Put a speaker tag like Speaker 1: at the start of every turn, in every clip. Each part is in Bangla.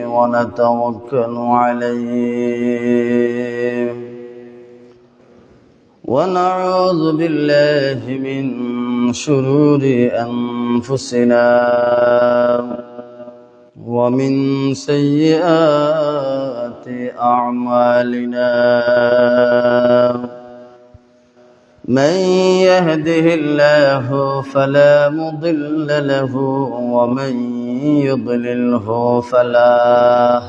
Speaker 1: ونتوكل عليه ونعوذ بالله من شرور أنفسنا ومن سيئات أعمالنا من يهده الله فلا مضل له ومن يضلله فلا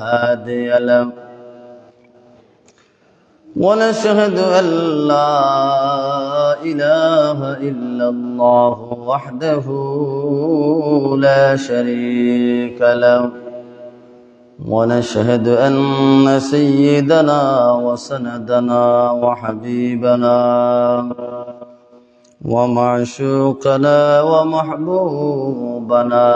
Speaker 1: هادي له ونشهد أن لا إله إلا الله وحده لا شريك له ونشهد أن سيدنا وسندنا وحبيبنا ومعشوقنا ومحبوبنا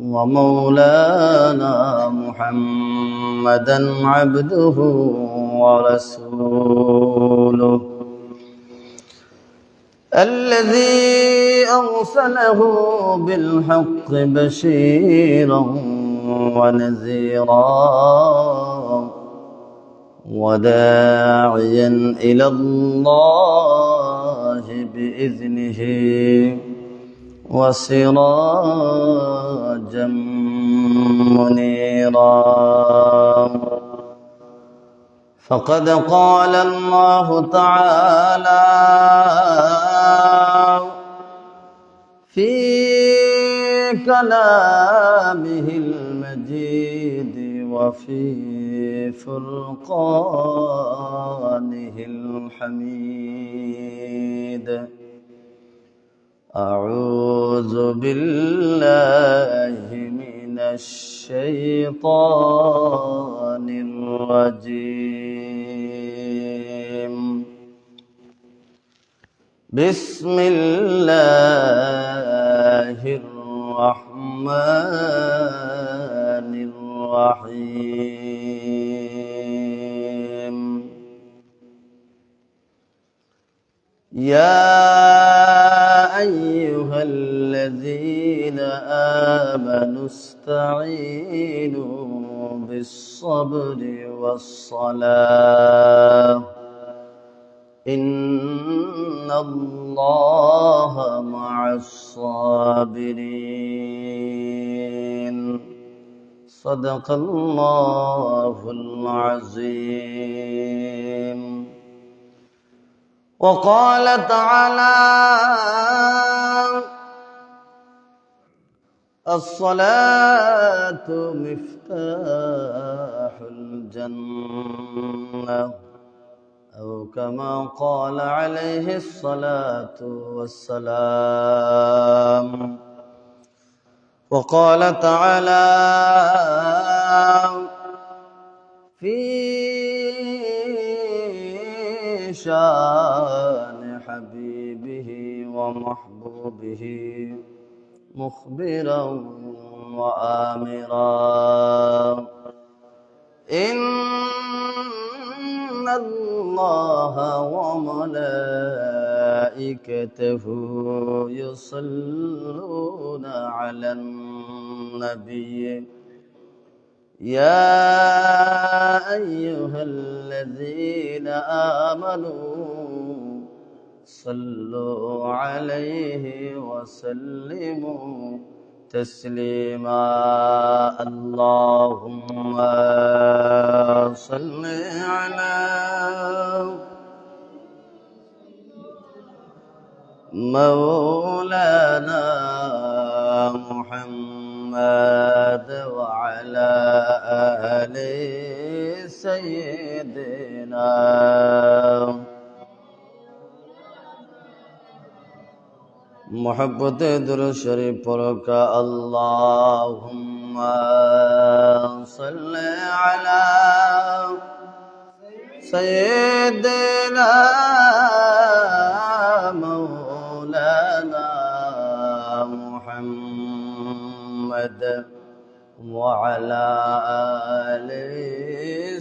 Speaker 1: ومولانا محمدا عبده ورسوله الذي أرسله بالحق بشيرا ونذيرا وداعيا إلى الله بإذنه وسراجا منيرا فقد قال الله تعالى في كلامه المجيد وفي فرقانه الحميد أعوذ بالله من الشيطان الرجيم بسم الله الرحمن الرحيم يا أيها الذين آمنوا استعينوا بالصبر والصلاة إن الله مع الصابرين صدق الله العظيم وقال تعالى الصلاة مفتاح الجنة أو كما قال عليه الصلاة والسلام وقال تعالى في شان حبيبه ومحبوبه مخبرا وآمرا إن الله وملائكته يصلون على النبي يا أيها الذين آمنوا صلوا عليه وسلموا تسليما اللهم صل على مولانا محمد وعلى آل سيدنا محبت درود شریف پڑھو کا اللهم صل على سيدنا مولانا محمد وعلى آل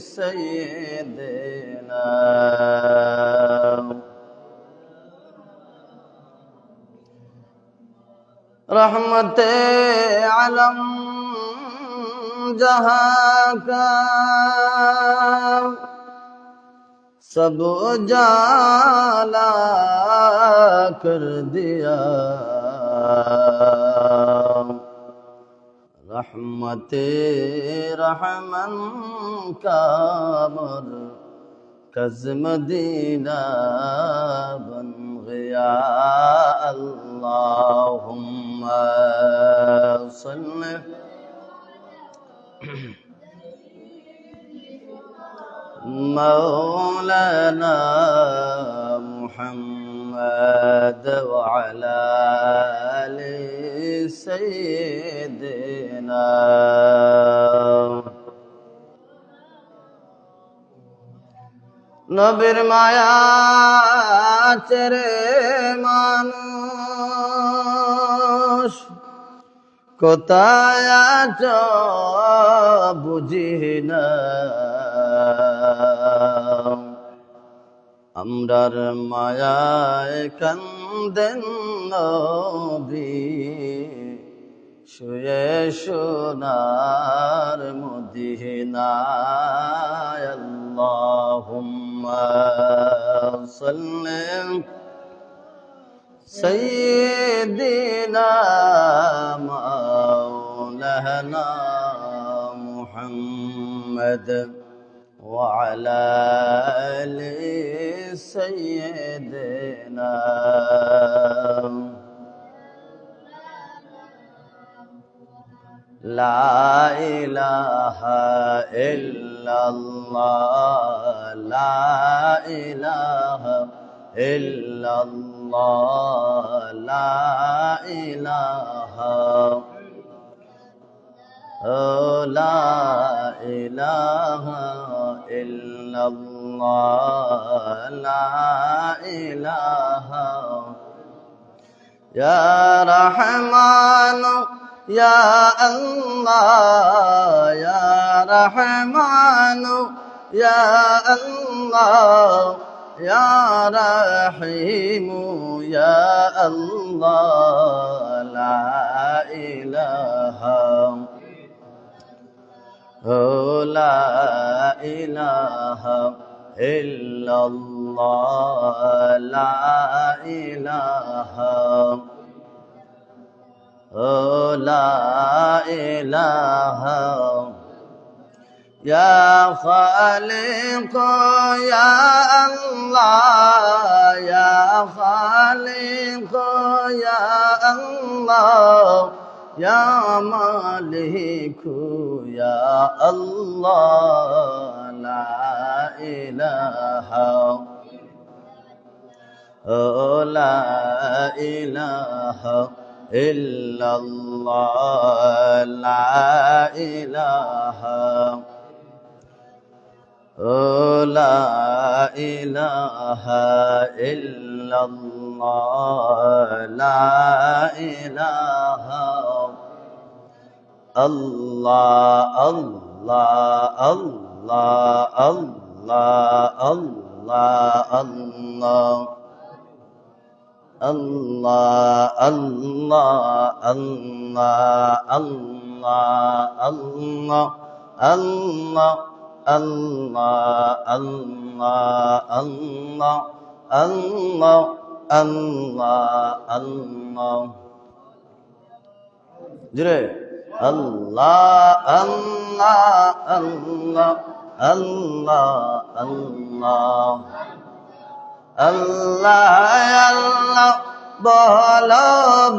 Speaker 1: سيدنا रहमते आलम जहां का सब जाला कर दिया। रहमते रहमन का मरकज़ मदीना बन गया। अल्लाहुम्मा सल्लि मौलाना मुहम्मद व अला आलि सय्यिदिना। नबीर माया चेरे मानुष কোথায় আছো বুঝি না। আমরার মায়ায় কান্দেন নবী শুয়ে সোনার মদিনায়। আল্লাহুম্মা সাল্লি سيدنا مولانا محمد وعلى آل سيدنا. لا إله إلا الله لا إله إلا الله لا إله لا إله إلا الله لا إله. يا رحمن يا الله يا رحمن يا الله يا رحيم يا الله لا إله لا إله إلا الله لا إله لا إله. يا خالق يا الله يا خالق يا الله يا مالك يا الله لا إله لا إله إلا الله لا إله لا إله إلا الله لا إله. الله الله الله الله الله الله الله الله الله الله الله الله الله الله الله الله الله جري الله الله الله الله الله الله الله বলো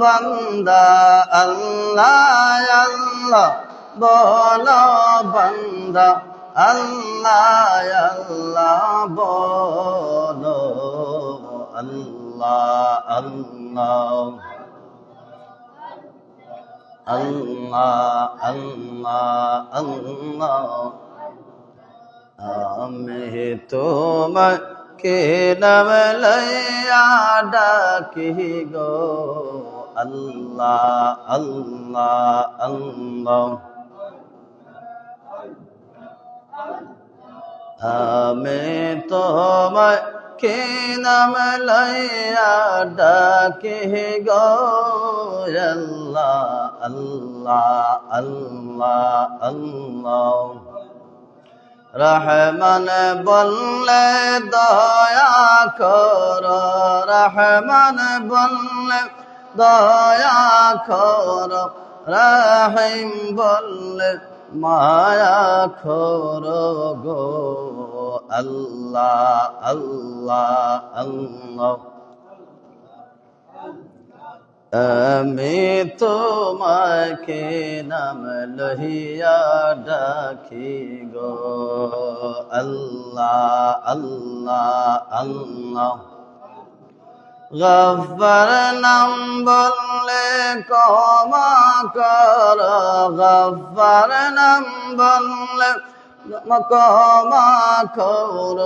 Speaker 1: বান্দা আল্লাহ আল্লাহ বলো বান্দা আল্লাহ আল্লাহ বলো আল্লাহ আল্লাহ আল্লাহ আল্লাহ আল্লাহ. আমি তোমাকে নাম লইয়া ডাকি গো আল্লাহ আল্লাহ আল্লাহ. আমি তোমায় কে নাম লইয়া ডাকি গো আল্লাহ আল্লাহ আল্লাহ আল্লাহ রহমান বললে দয়া কর রহমান বললে দয়া কর রহিম বললে মায়া কর গো আল্লাহ আল্লাহ আল্লাহ আমি তোমাকে নাম লহিয়া ডাকি গো আল্লাহ আল্লাহ আল্লাহ গফফার নাম বললে ক্ষমা কর গফফার নাম বললে ক্ষমা কর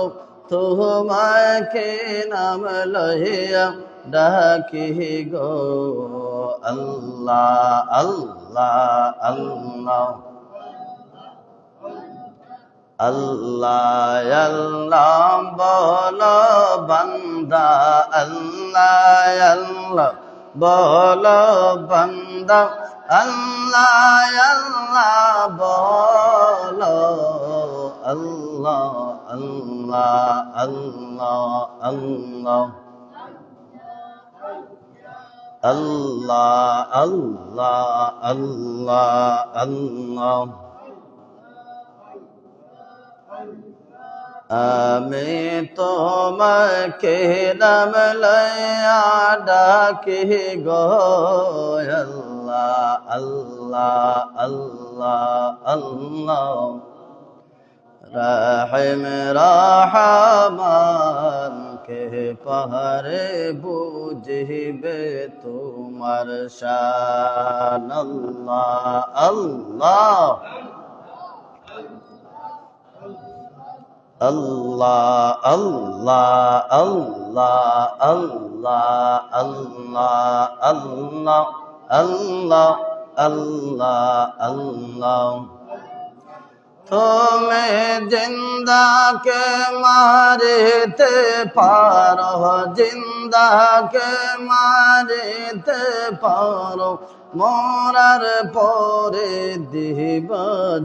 Speaker 1: তোমাকে নাম লহিয়া ডাকি গো আল্লাহ আল্লাহ আল্লাহ আল্লাহ আল্লাহ বলো বান্দা আল্লাহ আল্লাহ বলো বান্দা আল্লাহ আল্লাহ বলো আল্লাহ আল্লাহ আল্লাহ আল্লাহ আল্লাহ আল্লাহ আল্লাহ আল্লাহ আমি তোমাকে নাম লইয়া ডাকি গো আল্লাহ আল্লাহ আল্লাহ আল্লাহ রহিম রহমান কে পাহাড়ে বুঝিবে তোমার শান আল্লাহ আল্লাহ আল্লাহ আল্লাহ আল্লাহ আল্লাহ আল্লাহ আল্লাহ আল্লাহ আল্লাহ আল্লাহ তুমি জিন্দাকে মারিতে পারো জিন্দাকে মারিতে পারো মরার পরে দিব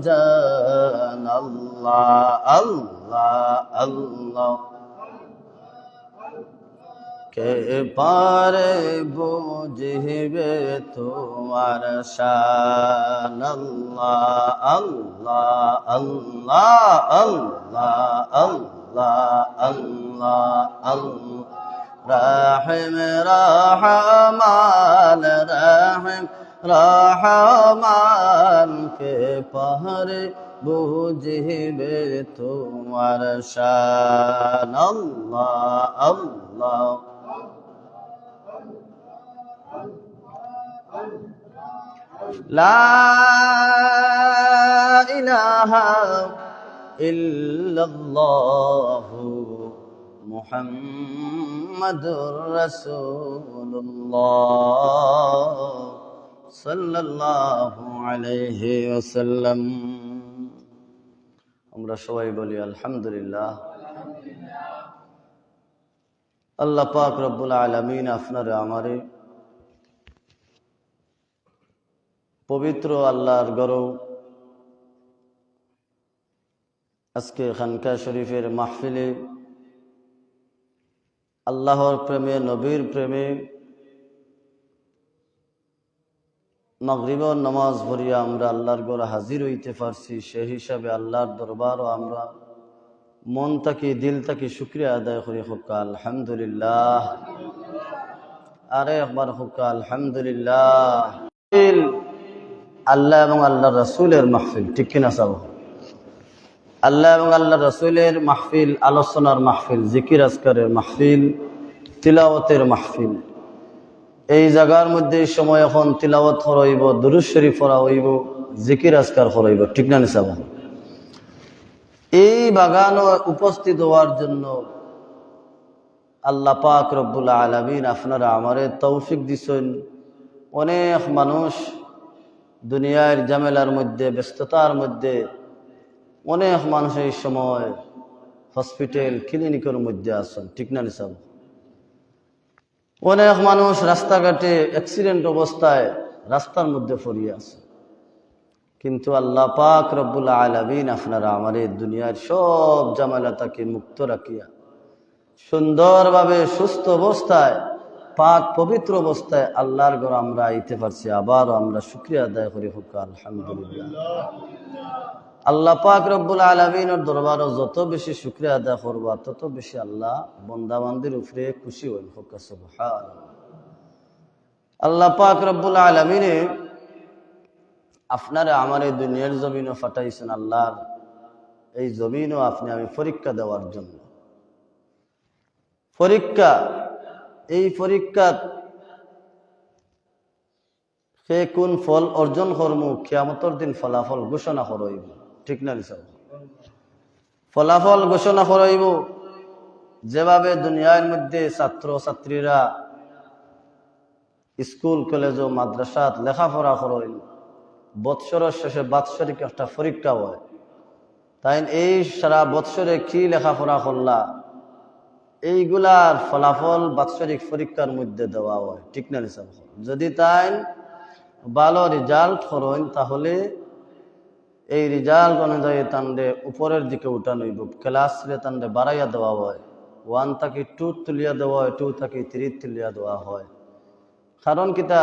Speaker 1: জান আল্লাহ আল্লাহ আল্লাহ কে পারে বুঝিবে তোমার শান আল্লাহ আল্লাহ আল্লাহ আল্লাহ আল্লাহ আল্লাহ আল্লাহ রহিম রহমান রহিম রহমান কে পারে বুঝিবে তোমার শান আল্লাহ আল্লাহ লা ইলাহা ইল্লাল্লাহু মুহাম্মাদুর রাসূলুল্লাহ সাল্লাল্লাহু আলাইহি ওয়াসাল্লাম। আমরা সবাই বলি আলহামদুলিল্লাহ। আল্লাহ পাক রব্বুল আলামিন আপনারে আমারে পবিত্র আল্লাহর গরো আজকে খানকা শরীফের মাহফিলে আল্লাহর প্রেমে নবীর প্রেমে মাগরিবের নামাজ পড়িয়া আমরা আল্লাহর ঘরে হাজির হইতে পারছি, সেই হিসাবে আল্লাহর দরবারও আমরা মন থাকি দিল থাকি শুকরিয়া আদায় করি। হোক আলহামদুলিল্লাহ। আরে একবার হোক আলহামদুলিল্লাহ। আল্লাহ এবং আল্লাহ রসুলের মাহফিল, ঠিক কিনা চাও? আল্লাহ এবং আল্লাহ রসুলের মাহফিল, আলোচনার মাহফিল, জিকির আজকারের মাহফিল, তিলাওয়াতের মাহফিল। এই জায়গার মধ্যে সময় এখন তিলাওয়াত হইব, দুরূদ শরীফ পড়া হইব, জিকির আজকার হইব, ঠিক না নিসাব? এই বাগানে উপস্থিত হওয়ার জন্য আল্লাহ পাক রব্বুল আলামিন আপনারা আমারে তৌফিক দিছেন। অনেক মানুষ দুনিয়ার ঝামেলার মধ্যে, ব্যস্ততার মধ্যে, অনেক মানুষ এই সময় হসপিটাল ক্লিনিকের মধ্যে আছেন, ঠিক না নিসাব? অনেক মানুষ রাস্তাঘাটে অ্যাক্সিডেন্ট অবস্থায় রাস্তার মধ্যে পড়িয়ে আছে, কিন্তু আল্লাহ পাক রব্বুল আলামিন আপনারা আমার এই দুনিয়ার সব ঝামেলাটাকে মুক্ত রাখিয়া সুন্দরভাবে সুস্থ অবস্থায় পাক পবিত্র অবস্থায় আল্লাহর ঘর আমরা আইতে পারছি। আবারও আমরা শুকরিয়া আদায় করি, হোক আলহামদুলিল্লাহ। আল্লাহ পাক রব্বুল আলামিনের দরবারও যত বেশি শুকরিয়া আদায় করবা তত বেশি আল্লাহ বান্দাবান্দির উপরে খুশি হইন, হোক সুবহানাল্লাহ। আল্লাহ পাক রব্বুল আলামিনে আপনারা আমার এই দুনিয়ার জমিনও ফাটাইছেন, আল্লাহর এই জমিনও আপনি আমি পরীক্ষা দেওয়ার জন্য। পরীক্ষা, এই পরীক্ষা সে কোন ফল অর্জন করব কিয়ামতের দিন ফলাফল ঘোষণা করইব, ঠিক না নিসাব? ফলাফল ঘোষণা করইব। যেভাবে দুনিয়ার মধ্যে ছাত্র ছাত্রীরা স্কুল কলেজ ও মাদ্রাসাত লেখাপড়া করেন, বৎসরের শেষে বাৎসরিক একটা পরীক্ষা হয়, তাই এই সারা বৎসরে কি লেখাপড়া করলা এইগুলার ফলাফল বাৎসরিক পরীক্ষার মধ্যে দেওয়া হয়, ঠিক না নিসাব? যদি তাই ভালো রেজাল্ট করেন তাহলে এই রেজাল্ট অনুযায়ী তান্ডে উপরের দিকে উঠানো হইব, ক্লাসে তান্ডে বাড়াইয়া দেওয়া হয়, 1 থেকে 2 তুলিয়া দেওয়া হয়, 2 থেকে 3 তুলিয়া দেওয়া হয়। কারণ কিতা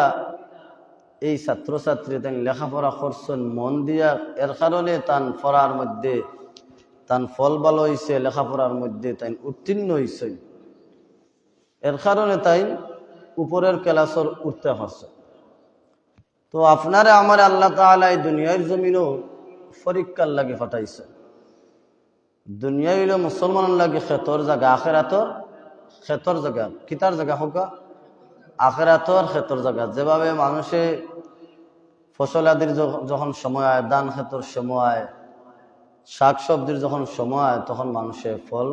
Speaker 1: এই ছাত্রছাত্রী তাই লেখাপড়া করছেন মন দিয়া, এর কারণে তান পড়ার মধ্যে তান ফল ভালো হয়েছে, লেখাপড়ার মধ্যে তাই উত্তীর্ণ হয়েছে, এর কারণে তাই উপরের ক্লাসের উঠতে পারছে। তো আপনারে আমার আল্লাহ তাআলা এই দুনিয়ার জমিনও পরীক্ষার লাগে পাঠাইছে। দুনিয়া হইল মুসলমানের লাগে খেতর জায়গা, আখেরাতর খেতর জায়গা, কিতার জায়গা হোক আখেরাতর খেতর জায়গা। যেভাবে মানুষে ফসল আদির যখন সময় হয়, ধান খেতর সময়, শাক সবজির যখন সময়, তখন মানুষে ফল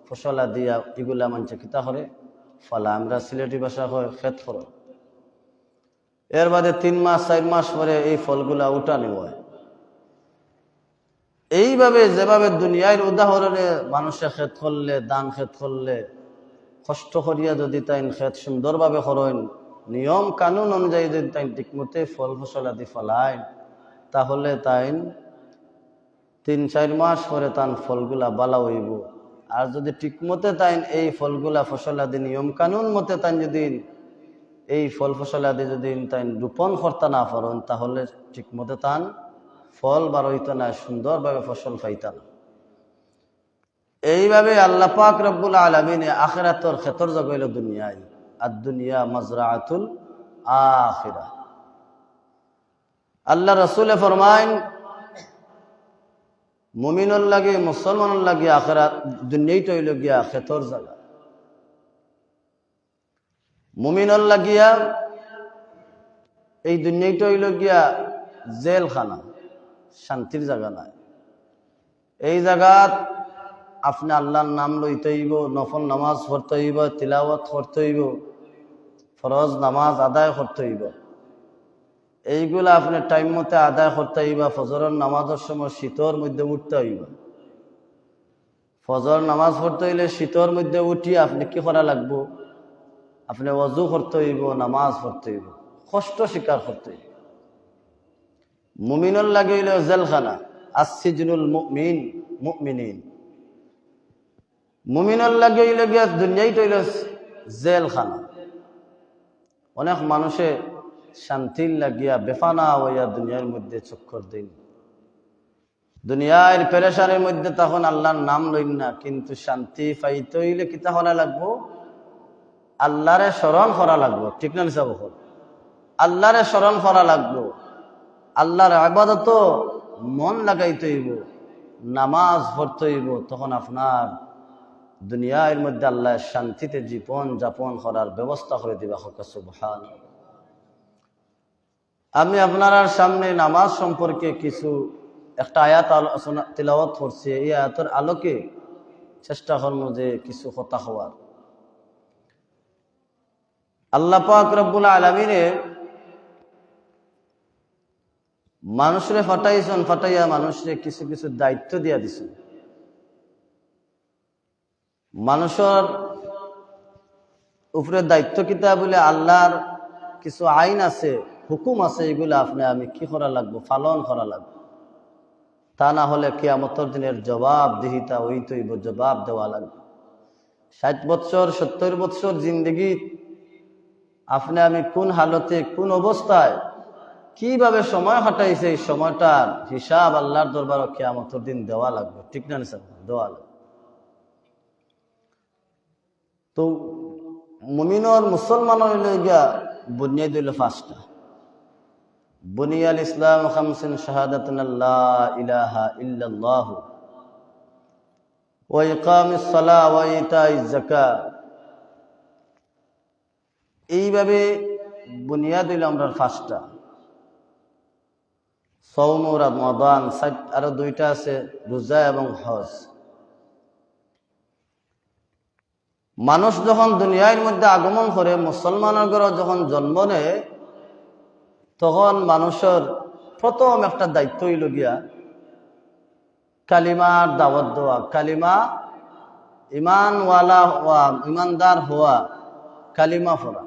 Speaker 1: ফসল দিয়া এগুলা মানুষে কিতা করে ফলা, আমরা সিলেটি ভাষা হয় খেত করে। এর বাদে 3 মাস 4 মাস পরে এই ফলগুলা উঠানি হয়। এইভাবে যেভাবে দুনিয়ার উদাহরণে মানুষে ক্ষেত করলে, দান ক্ষেত করলে, কষ্ট করিয়া যদি তাই ক্ষেত সুন্দরভাবে করেন, নিয়ম কানুন অনুযায়ী যদি তাই ঠিকমতে ফল ফসল আদি ফলায়, তাহলে তাই 3-4 মাস পরে তান ফলগুলা বালা হইব। আর যদি ঠিকমতে তাই এই ফলগুলা ফসল আদি নিয়ম কানুন মতে তাই যদি এই ফল ফসল আদি যদি তাই রোপণ করতে না পারেন, তাহলে ঠিকমতে তান ফল বার হইত না, সুন্দরভাবে ফসল পাইতা না। এইভাবে আল্লাহ পাক রব্বুল আলামিনে আখিরাতর খেতর জগাইল দুনিয়ায়, আর দুনিয়া মাজরাআতুল আখিরা। আল্লাহ রাসূলে ফরমাইন, মুমিনুল লাগে মুসলমানুল লাগে আখিরাত দুনিয়াটা হইল গিয়া খেতর জায়গা। মুমিনুল লাগিয়া এই দুনিয়াটা হইল গিয়া জেলখানা, শান্তির জায়গা নাই। এই জায়গাত আপনি আল্লাহর নাম লইতে হইব, নফল নামাজ পড়তে হইব, তিলাওয়াত করতে হইব, ফরজ নামাজ আদায় করতে হইব। এইগুলা আপনি টাইম মতে আদায় করতে হইব। ফজরের নামাজের সময় শীতর মধ্যে উঠতে হইব। ফজর নামাজ পড়তে হইলে শীতর মধ্যে উঠি আপনি কি করা লাগবো? আপনি ওযু করতে হইব, নামাজ পড়তে হইব, কষ্ট স্বীকার করতে হইব। মুমিনুল লাগে হইল জেলখানা, আসসিজনুল মুমিন মুমিনিন। মুমিনুল লাগে হইল গিয়া দুনিয়াটা হইল জেলখানা। অনেক মানুষে শান্তির লাগিয়া বেফানা হইয়া দুনিয়ার মধ্যে চক্কর দিন, দুনিয়ার পেরেশানির মধ্যে তখন আল্লাহর নাম লইন না। কিন্তু শান্তি পাইতে হইলে কিতা করা লাগবো? আল্লাহরে স্মরণ করা লাগবো, ঠিক না নিসাব? আল্লাহরে স্মরণ করা লাগবো, আল্লাহর ইবাদত মন লাগাইতে হইব, নামাজ পড়তে হইব। তখন আপনার দুনিয়ার মধ্যে আল্লাহ শান্তিতে জীবন যাপন করার ব্যবস্থা করে দিবা। সুবহানাল্লাহ। আমি আপনার সামনে নামাজ সম্পর্কে একটা আয়াত আলোচনা তিলাওয়াত করছি। এই আয়াতের আলোকে চেষ্টা করব যে কিছু কথা হওয়ার। আল্লাহ পাক রব্বুল আলামিনে মানুষরে ফাটাইয়া মানুষরে কিছু কিছু দায়িত্ব দিয়া দিছেন। মানুষের উপরে দায়িত্ব কিতা বলে আল্লাহর কিছু আইন আছে, হুকুম আছে, এগুলো আপনি আমি কি করা লাগবো, পালন করা লাগবে। তা না হলে কিয়ামতের দিনের জবাবদিহিতা হইতেইব, জবাব দেওয়া লাগবে। 60 বছর 70 বছর জিন্দগি আপনি আমি কোন হালতে কোন অবস্থায় কিভাবে সময় কাটাইছে, এই সময়টার হিসাব আল্লাহর দরবারে কিয়ামতের দিন দেওয়া লাগবে। ঠিক না স্যার? দেওয়া লাগবে। তো মুমিনর মুসলমানের লইগা বুনিয়াদ হইল 5টা। বুনিয়াল ইসলাম খামসিন শাহাদাতুন লা ইলাহা ইল্লাল্লাহ ওয়া ইকামিস সালাহ ওয়া ইতাইজ যাকাত। এইভাবে বুনিয়াদ হইল আমরা 5টা। সওম ও রমাদান, আরো 2টা আছে, রোজা এবং হজ। মানুষ যখন দুনিয়ার মধ্যে আগমন করে, মুসলমানের ঘরে যখন জন্ম নেয়, তখন মানুষের প্রথম একটা দায়িত্ব হইল গিয়া কালিমার দাওয়াত দেওয়া। কালিমা, ইমানওয়ালা হওয়া, ইমানদার হওয়া, কালিমা পড়া।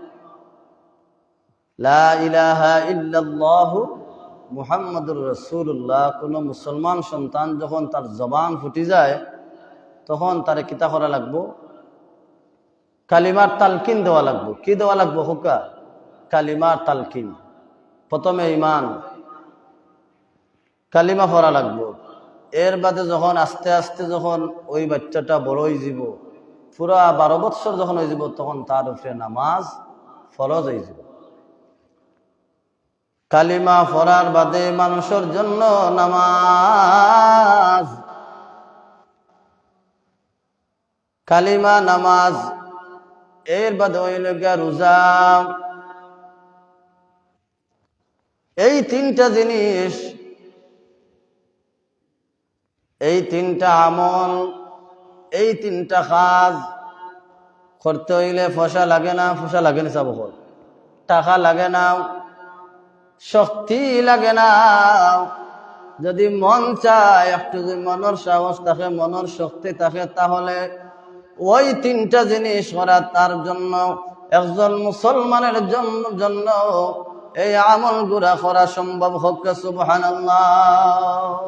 Speaker 1: লা ইলাহা ইল্লাল্লাহু মুহাম্মাদুর রাসূলুল্লাহ। কোন মুসলমান সন্তান যখন তার জবান ফুটি যায়, তখন তারে কিতা করা লাগবো? কালিমার তালকিন দেওয়া লাগবো। কি দেওয়া লাগবো? হুকা কালিমার তালকিন। প্রথমে ইমান, কালিমা পড়া লাগবো। এর বাদে যখন আস্তে আস্তে যখন ওই বাচ্চাটা বড় হয়ে যাব, পুরা 12 বৎসর যখন হয়ে যাব, তখন তার উপরে নামাজ ফরজ হয়ে যাব। কালিমা পড়ার বাদে মানুষের জন্য নামাজ, কালিমা, নামাজ। এর বাদে হইল গিয়া রোজা। এই 3টা জিনিস, এই 3টা আমল, এই 3টা কাজ করতে হইলে পয়সা লাগে না? পয়সা লাগে না? সব টাকা লাগে না, শক্তি লাগে না। যদি মন চায়, একটু যদি মনের সাহস থাকে, মনের শক্তি থাকে, তাহলে ওই 3টা জিনিস করা তার জন্য, একজন মুসলমানের জন্য এই আমল গুলা করা সম্ভব হোক। সুবহানাল্লাহ।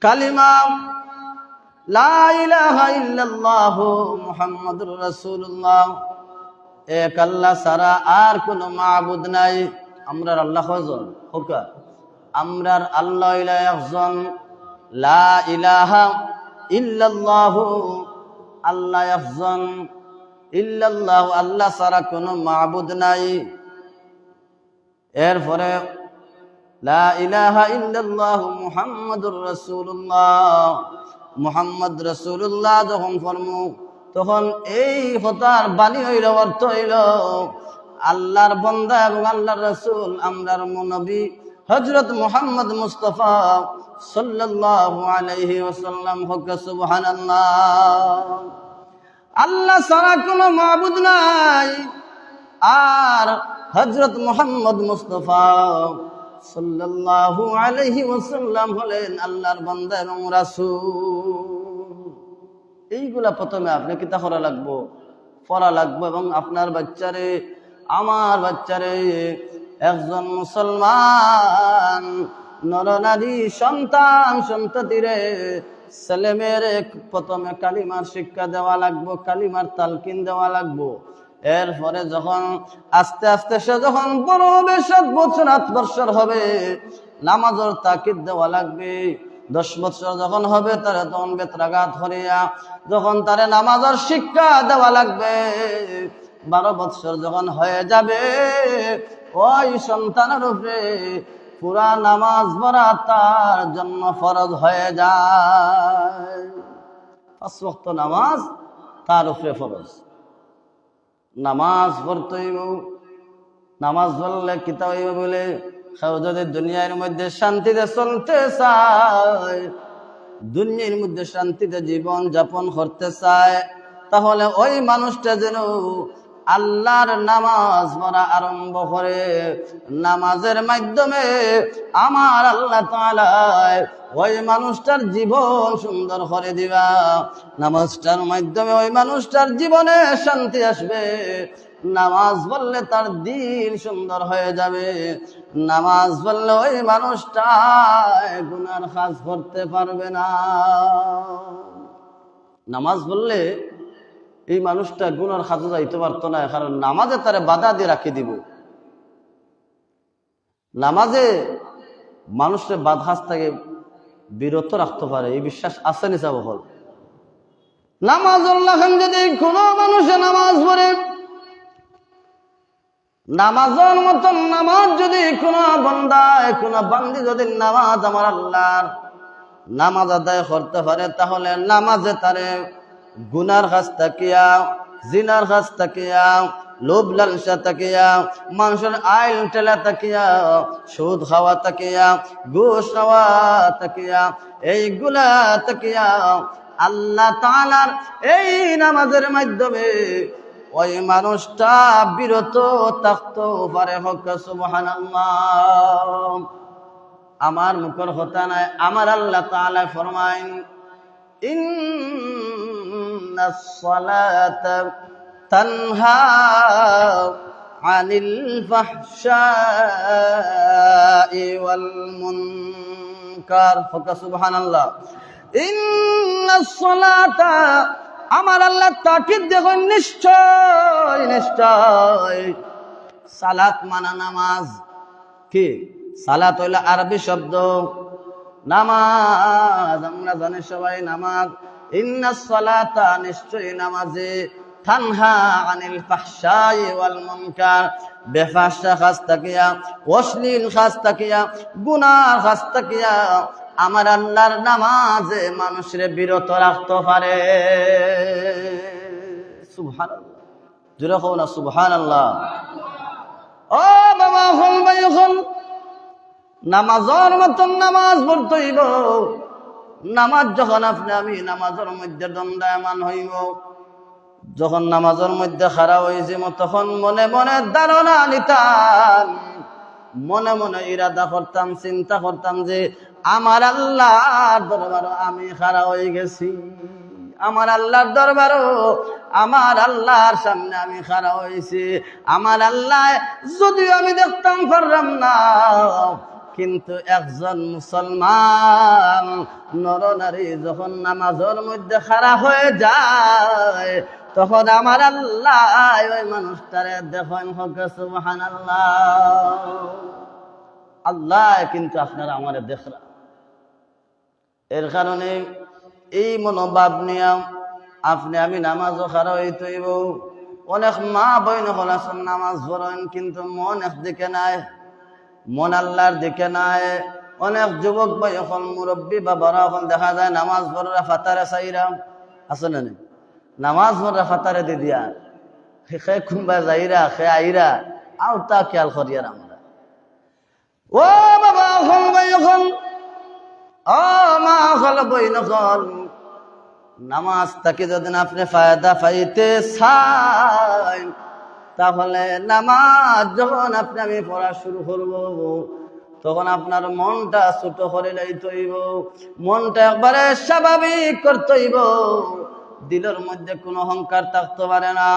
Speaker 1: কালিমা লা ইলাহা ইল্লাল্লাহ মুহাম্মাদুর রাসূলুল্লাহ, এক আল্লাহ ছাড়া আর কোনো মাবুদ নাই। আমরার আল্লাহ কয়জন? হোকা আমরার আল্লাহ হইল একজন। লা ইলাহা ইল্লাল্লাহ, আল্লাহ একজন। ইল্লাল্লাহ, আল্লাহ ছাড়া কোনো মাবুদ নাই। এরপরে লা ইলাহা ইল্লাল্লাহ মুহাম্মাদুর রাসূলুল্লাহ, মুহাম্মদ রাসূলুল্লাহ যখন ফরমু, তখন এই কথার বাণী হইল, অর্থ হইল আল্লাহর বান্দা এবং আল্লাহর রাসূল, আমরার নবী হযরত মুহাম্মদ মুস্তাফা সাল্লাল্লাহু আলাইহি ওয়াসাল্লাম। হক সুবহানাল্লাহ। আল্লাহ ছাড়া কোনো মাবুদ নাই, আর হযরত মুহাম্মদ মুস্তাফা সাল্লাল্লাহু আলাইহি ওয়াসাল্লাম হলেন আল্লাহর বান্দা এবং রাসূল। এইগুলা প্রথমে আপনি কিতা করা লাগবো? পড়া লাগবো। এবং আপনার বাচ্চারে, আমার বাচ্চারে, একজন মুসলমান নরনারী সন্তান সন্ততিরে, ছেলেমেয়েরে প্রথমে কালিমার শিক্ষা দেওয়া লাগবো, কালিমার তালকিন দেওয়া লাগবো। এরপরে যখন আস্তে আস্তে সে যখন বড় হবে, 7 বছর 8 বছর হবে, নামাজের তাকিদ দেওয়া লাগবে। 10 বছর যখন হবে, তারা তখন বেত্রাঘাত হরিয়া যখন তারে নামাজের শিক্ষা দেওয়া লাগবে। 12 বছর যখন হয়ে যাবে, ওই সন্তানের উপরে পুরা নামাজ পড়া তার জন্য ফরজ হয়ে যায়। 5 ওয়াক্ত নামাজ তার উপরে ফরজ। নামাজ পড়তে হইব। নামাজ পড়লে কিতা হইব বলে, কেউ যদি দুনিয়ার মধ্যে শান্তিতে চলতে চায়, দুনিয়ার মধ্যে শান্তিতে জীবন যাপন করতে চায়, তাহলে ওই মানুষটা যেন আল্লাহর নামাজ পড়া আরম্ভ করে, নামাজের মাধ্যমে আমার আল্লাহ তাআলা ওই মানুষটার জীবন সুন্দর করে দিবা। নামাজটার মাধ্যমে ওই মানুষটার জীবনে শান্তি আসবে। নামাজ পড়লে তার দিন সুন্দর হয়ে যাবে। নামাজ পড়লে ওই মানুষটা গুনার কাজ করতে পারবে না। নামাজ পড়লে এই মানুষটা গুনার কাজে যাইতে পারতো না, কারণ নামাজে তারে বাধা দিয়ে রাখি দিব। নামাজে মানুষের বাধাস থেকে বিরত রাখতে পারে, এই বিশ্বাস আছে নিসা বহল। নামাজ যদি কোনো মানুষে নামাজ পড়ে, নামাজের মতন নামাজ যদি কোনো বান্দায় কোনো বান্দি যদি নামাজ আমার আল্লাহর নামাজ আদায় করতে পারে, তাহলে নামাজে তারে গুনার কাজ তাকিয়া, জিনার কাজ তাকিয়া, লোভ লালসা তাকিয়া, মানুষের আইল টেলা তাকিয়া, সুদ খাওয়া তাকিয়া, ঘুষ খাওয়া তাকিয়া, এইগুলা তাকিয়া আল্লাহ তাআলার এই নামাজের মাধ্যমে ওই মানুষটা বিরত থাকতে পারে। হক সুবহানাল্লাহ। আমার মুখের কথা নাই, আমার আল্লাহ তাআলা ফরমায়, ইন্নাস সালাতা তানহা আনিল ফাহশাই ওয়াল মুনকার। হক সুবহানাল্লাহ। ইন্নাস সালাতা, আমার আল্লাহ তাকিদ দেখুন, নিশ্চয় নিশ্চয়। সালাত মানা নামাজ। কি সালাত হইল আরবি শব্দ, নামাজ আমরা জানি সবাই নামাজ। ইন্নাস সালাতা, নিশ্চয় নামাজে, তানহা আনিল ফাহশাই ওয়াল মুনকার, বেফাহশা কাজ তাকিয়া, অশ্লীল কাজ তাকিয়া, গুনাহ কাজ তাকিয়া আমার আল্লাহর নামাজে মানুষরে বিরত রাখতে পারে। সুবহানাল্লাহ। জোরে কও না সুবহানাল্লাহ। ও বাবা হল ভাই হল, নামাজের মতন নামাজ পড়তে হইব। নামাজ যখন আমি নামাজের মধ্যে দণ্ডায়মান হইব, যখন নামাজের মধ্যে খাড়া হয়েছে, তখন মনে মনে ধারণা নিতাম, মনে মনে ইরাদা করতাম, চিন্তা করতাম যে আমার আল্লাহর দরবারও আমি খাড়া হয়ে গেছি। আমার আল্লাহর দরবারও, আমার আল্লাহর সামনে আমি খাড়া হয়েছি। আমার আল্লাহ যদিও আমি দেখতাম পারলাম না, কিন্তু একজন মুসলমান নরনারী যখন নামাজের মধ্যে খাড়া হয়ে যায়, তখন আমার আল্লাহ ওই মানুষটারে দেখেন। হক সুবহানাল্লাহ। আল্লাহ কিন্তু আপনারা আমারে দেখরা। এর কারণে এই মনোভাব নিয়ে আপনি আমি নামাজও খাড়া হইতে হইব। অনেক মা বইন হল আছেন নামাজ পড়েন, কিন্তু মন একদিকে নাই, মন আল্লাহর দিকে নাই। অনেক যুবক ভাই এখন মুরব্বী বাবারা এখন দেখা যায় নামাজ পড়া ফাতারে চাইরা আছে না, নামাজ পড়া ফাতারে দি দিয়া সে কুম্বা যাইরা সে আইরা আও তা খেয়াল করিয়ার আমরা। ও বাবা এখন ভাই এখন, ও মা হল বই নকল, নামাজ তাকে যদি আপনি ফায়দা পাইতে চাই, তাহলে নামাজ যখন আপনি আমি পড়া শুরু করব, তখন আপনার মনটা ছোট করে লইতে হইব, মনটা একবারে স্বাভাবিক করতে হইব। দিলের মধ্যে কোনো অহংকার থাকতে পারে না,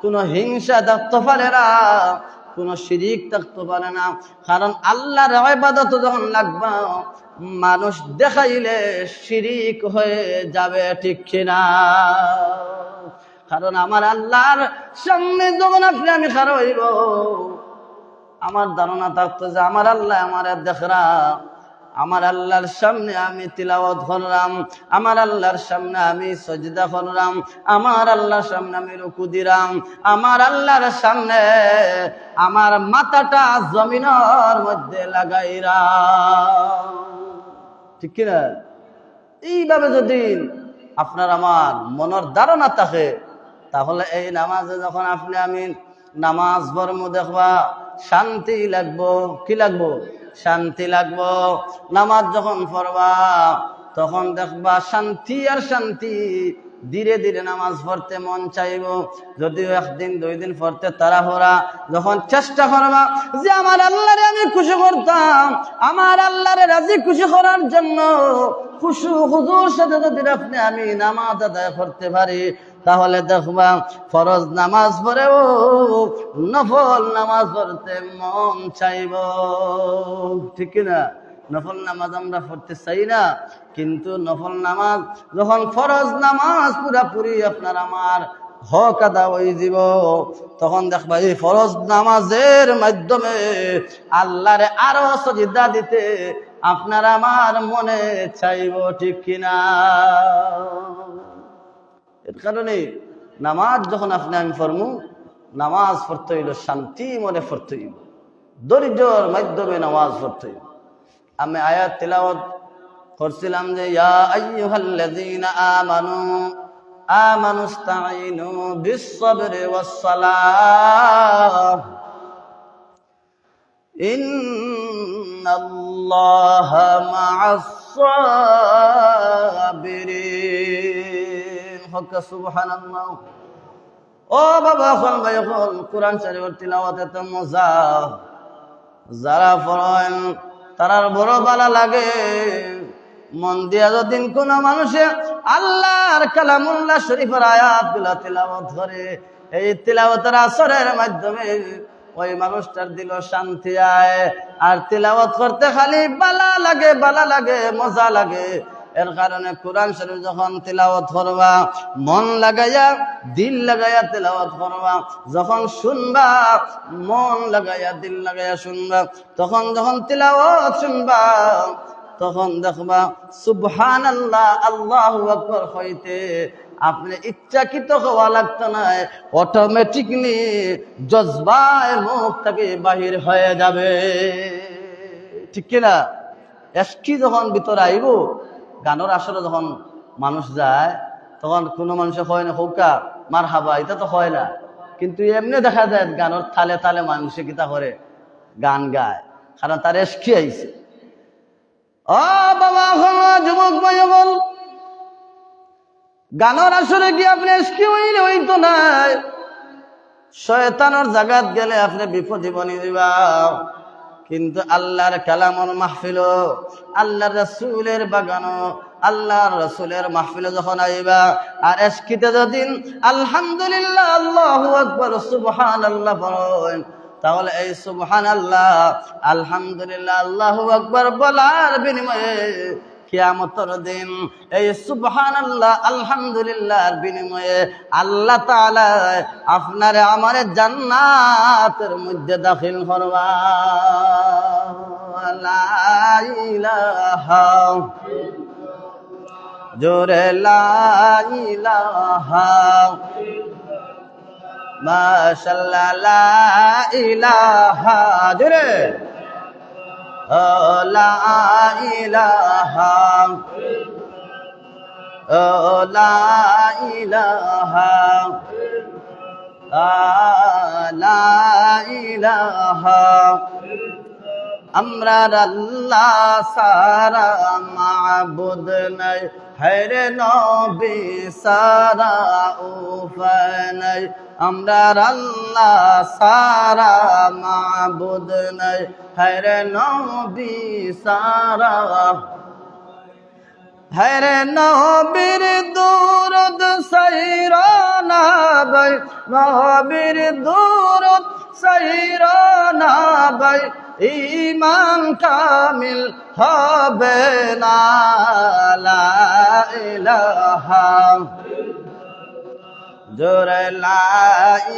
Speaker 1: কোনো হিংসা থাকতে পারে না, কোনো শিরিক থাকতে পারে না। কারণ আল্লাহর ইবাদত যখন লাগবে, মানুষ দেখাইলে শিরিক হয়ে যাবে, ঠিক কিনা? কারণ আমার আল্লাহর সামনে যখন আপনি আমি খাড়া হইব, আমার ধারণা থাকতো যে আমার আল্লাহ আমার দেখরা, আমার আল্লাহর সামনে আমি তিলাওয়াত করলাম, আমার আল্লাহর সামনে আমি সজদা করলাম, আমার আল্লাহর সামনে আমি রুকু দিলাম, আমার আল্লাহর সামনে আমার মাথাটা জমিনের মধ্যে লাগাইলাম, ঠিক কিনা? এইভাবে যদি আপনার আমার মনের ধারণা থাকে, তাহলে এই নামাজে যখন আপনি আমি নামাজ পড়বো দেখবা শান্তি লাগবো। কি লাগবো? শান্তি লাগবো। নামাজ যখন পড়বা তখন দেখবা শান্তি আর শান্তি, ধীরে ধীরে নামাজ পড়তে মন চাইব। যদিও একদিন দুই দিন পড়তে তাড়াহুড়া, যখন চেষ্টা করবা যে আমার আল্লাহরে আমি খুশি করতাম, আমার আল্লাহরে রাজি খুশি করার জন্য খুশু হুজুর সাথে যদি আপনি আমি নামাজ আদায় করতে পারি, তাহলে দেখবা ফরজ নামাজ পড়েও নফল নামাজ পড়তে মন চাইব। ঠিক কিনা? নফল নামাজ আমরা পড়তে চাই না, কিন্তু নফল নামাজ যখন ফরজ নামাজ পুরাপুরি আপনার আমার হক আদা হয়ে যাব, তখন দেখবা এই ফরজ নামাজের মাধ্যমে আল্লাহরে আরো সজিদা দিতে আপনার আমার মনে চাইব। ঠিক কিনা? এর কারণে নামাজ যখন আপনি আমি পড়মু, নামাজ পড়তে হইল শান্তি মনে পড়তে হইল, ধৈর্যের মাধ্যমে নামাজ পড়তে হইল। আমি আয়াত তিলাওয়াত করছিলাম যে ইয়া আইয়ুহাল্লাযীনা আমানু আমানুস্তাঈনু বিস-সাবরি ওয়াস-সালাহ ইন্নাল্লাহা মা'আস-সাবিরিন। হক সুবহানাল্লাহ। ও বাবা এখন ভাই, এখন কোরআন শরীফের তিলাওয়াতে তো মজা, যারা পড়েন তারার বড় ভালো লাগে। মন দিয়া যদিন কোন মানুষে আল্লাহর কালামুল্লাহ শরীফের আয়াতগুলো তিলাওয়াত করে, এই তিলাওয়াতের আসরের মাধ্যমে ওই মানুষটার দিল শান্তি আয়। আর তিলাওয়াত করতে খালি ভালো লাগে, ভালো লাগে, মজা লাগে। এর কারণে কোরআন শরীফ যখন তিলাওয়াত করবা, মন লাগাইয়া দিল লাগাইয়া তিলাওয়াত করবা। যখন শুনবা মন লাগাইয়া দিল লাগাইয়া শুনবা, তখন যখন তিলাওয়াত শুনবা, তখন দেখবা সুবহানাল্লাহ আল্লাহু আকবার হইতে আপনি ইচ্ছাকৃত হওয়া লাগতো না, অটোমেটিকলি জজবায় মুখ থেকে বাহির হয়ে যাবে। ঠিক কিনা? এসকি যখন ভিতরে আইব, গানের আসরে যখন মানুষ যায়, তখন কোনো মানুষে হয় না হৌকা মার হাবা, এটা তো হয় না। কিন্তু এমনি দেখা যায় গানের তালে তালে মানুষে কিতা করে, গান গায়, কারণ তার এসকি আইছে। ও বাবা, যুবক ভাই, গানের আসরে গিয়ে আপনি এসকি হইলে হইতো না, শয়তানের জাগাত গেলে আপনি বিপদে বনি দিবা। কিন্তু আল্লাহর কালামর মাহফিল, আল্লাহর রাসূলের বাগানো, আল্লাহর রাসূলের মাহফিলে যখন আইবা আর এসকিতে যদিন আলহামদুলিল্লাহ আল্লাহু আকবার সুবহানাল্লাহ পড়েন, তাহলে এই সুবহানাল্লাহ আলহামদুলিল্লাহ আল্লাহু আকবার বলার বিনিময়ে কিয়ামতের দিন এই সুবহানাল্লাহ আলহামদুলিল্লাহর বিনিময়ে আল্লাহ তাআলা আপনারে আমারে জান্নাতের মধ্যে দাখিল করবা। লা ইলাহা জোরে লা ইলাহা মাশাআল্লাহ লা ইলাহা জোরে লা ইলাহা লা ইলাহা লা ইলাহা আমরার আল্লাহ সারা মাবুদ নাই, হরে নবী সারা উপায় নাই। আমরার আল্লাহ সারা মাবুদ নাই, হরে নবী সারা। হরে নবীর দুরুদ সাইরানা ভাই, নবীর দুরুদ সাইরানা ভাই, ঈমান কামিল হবে না। লা ইলাহা জোরে লা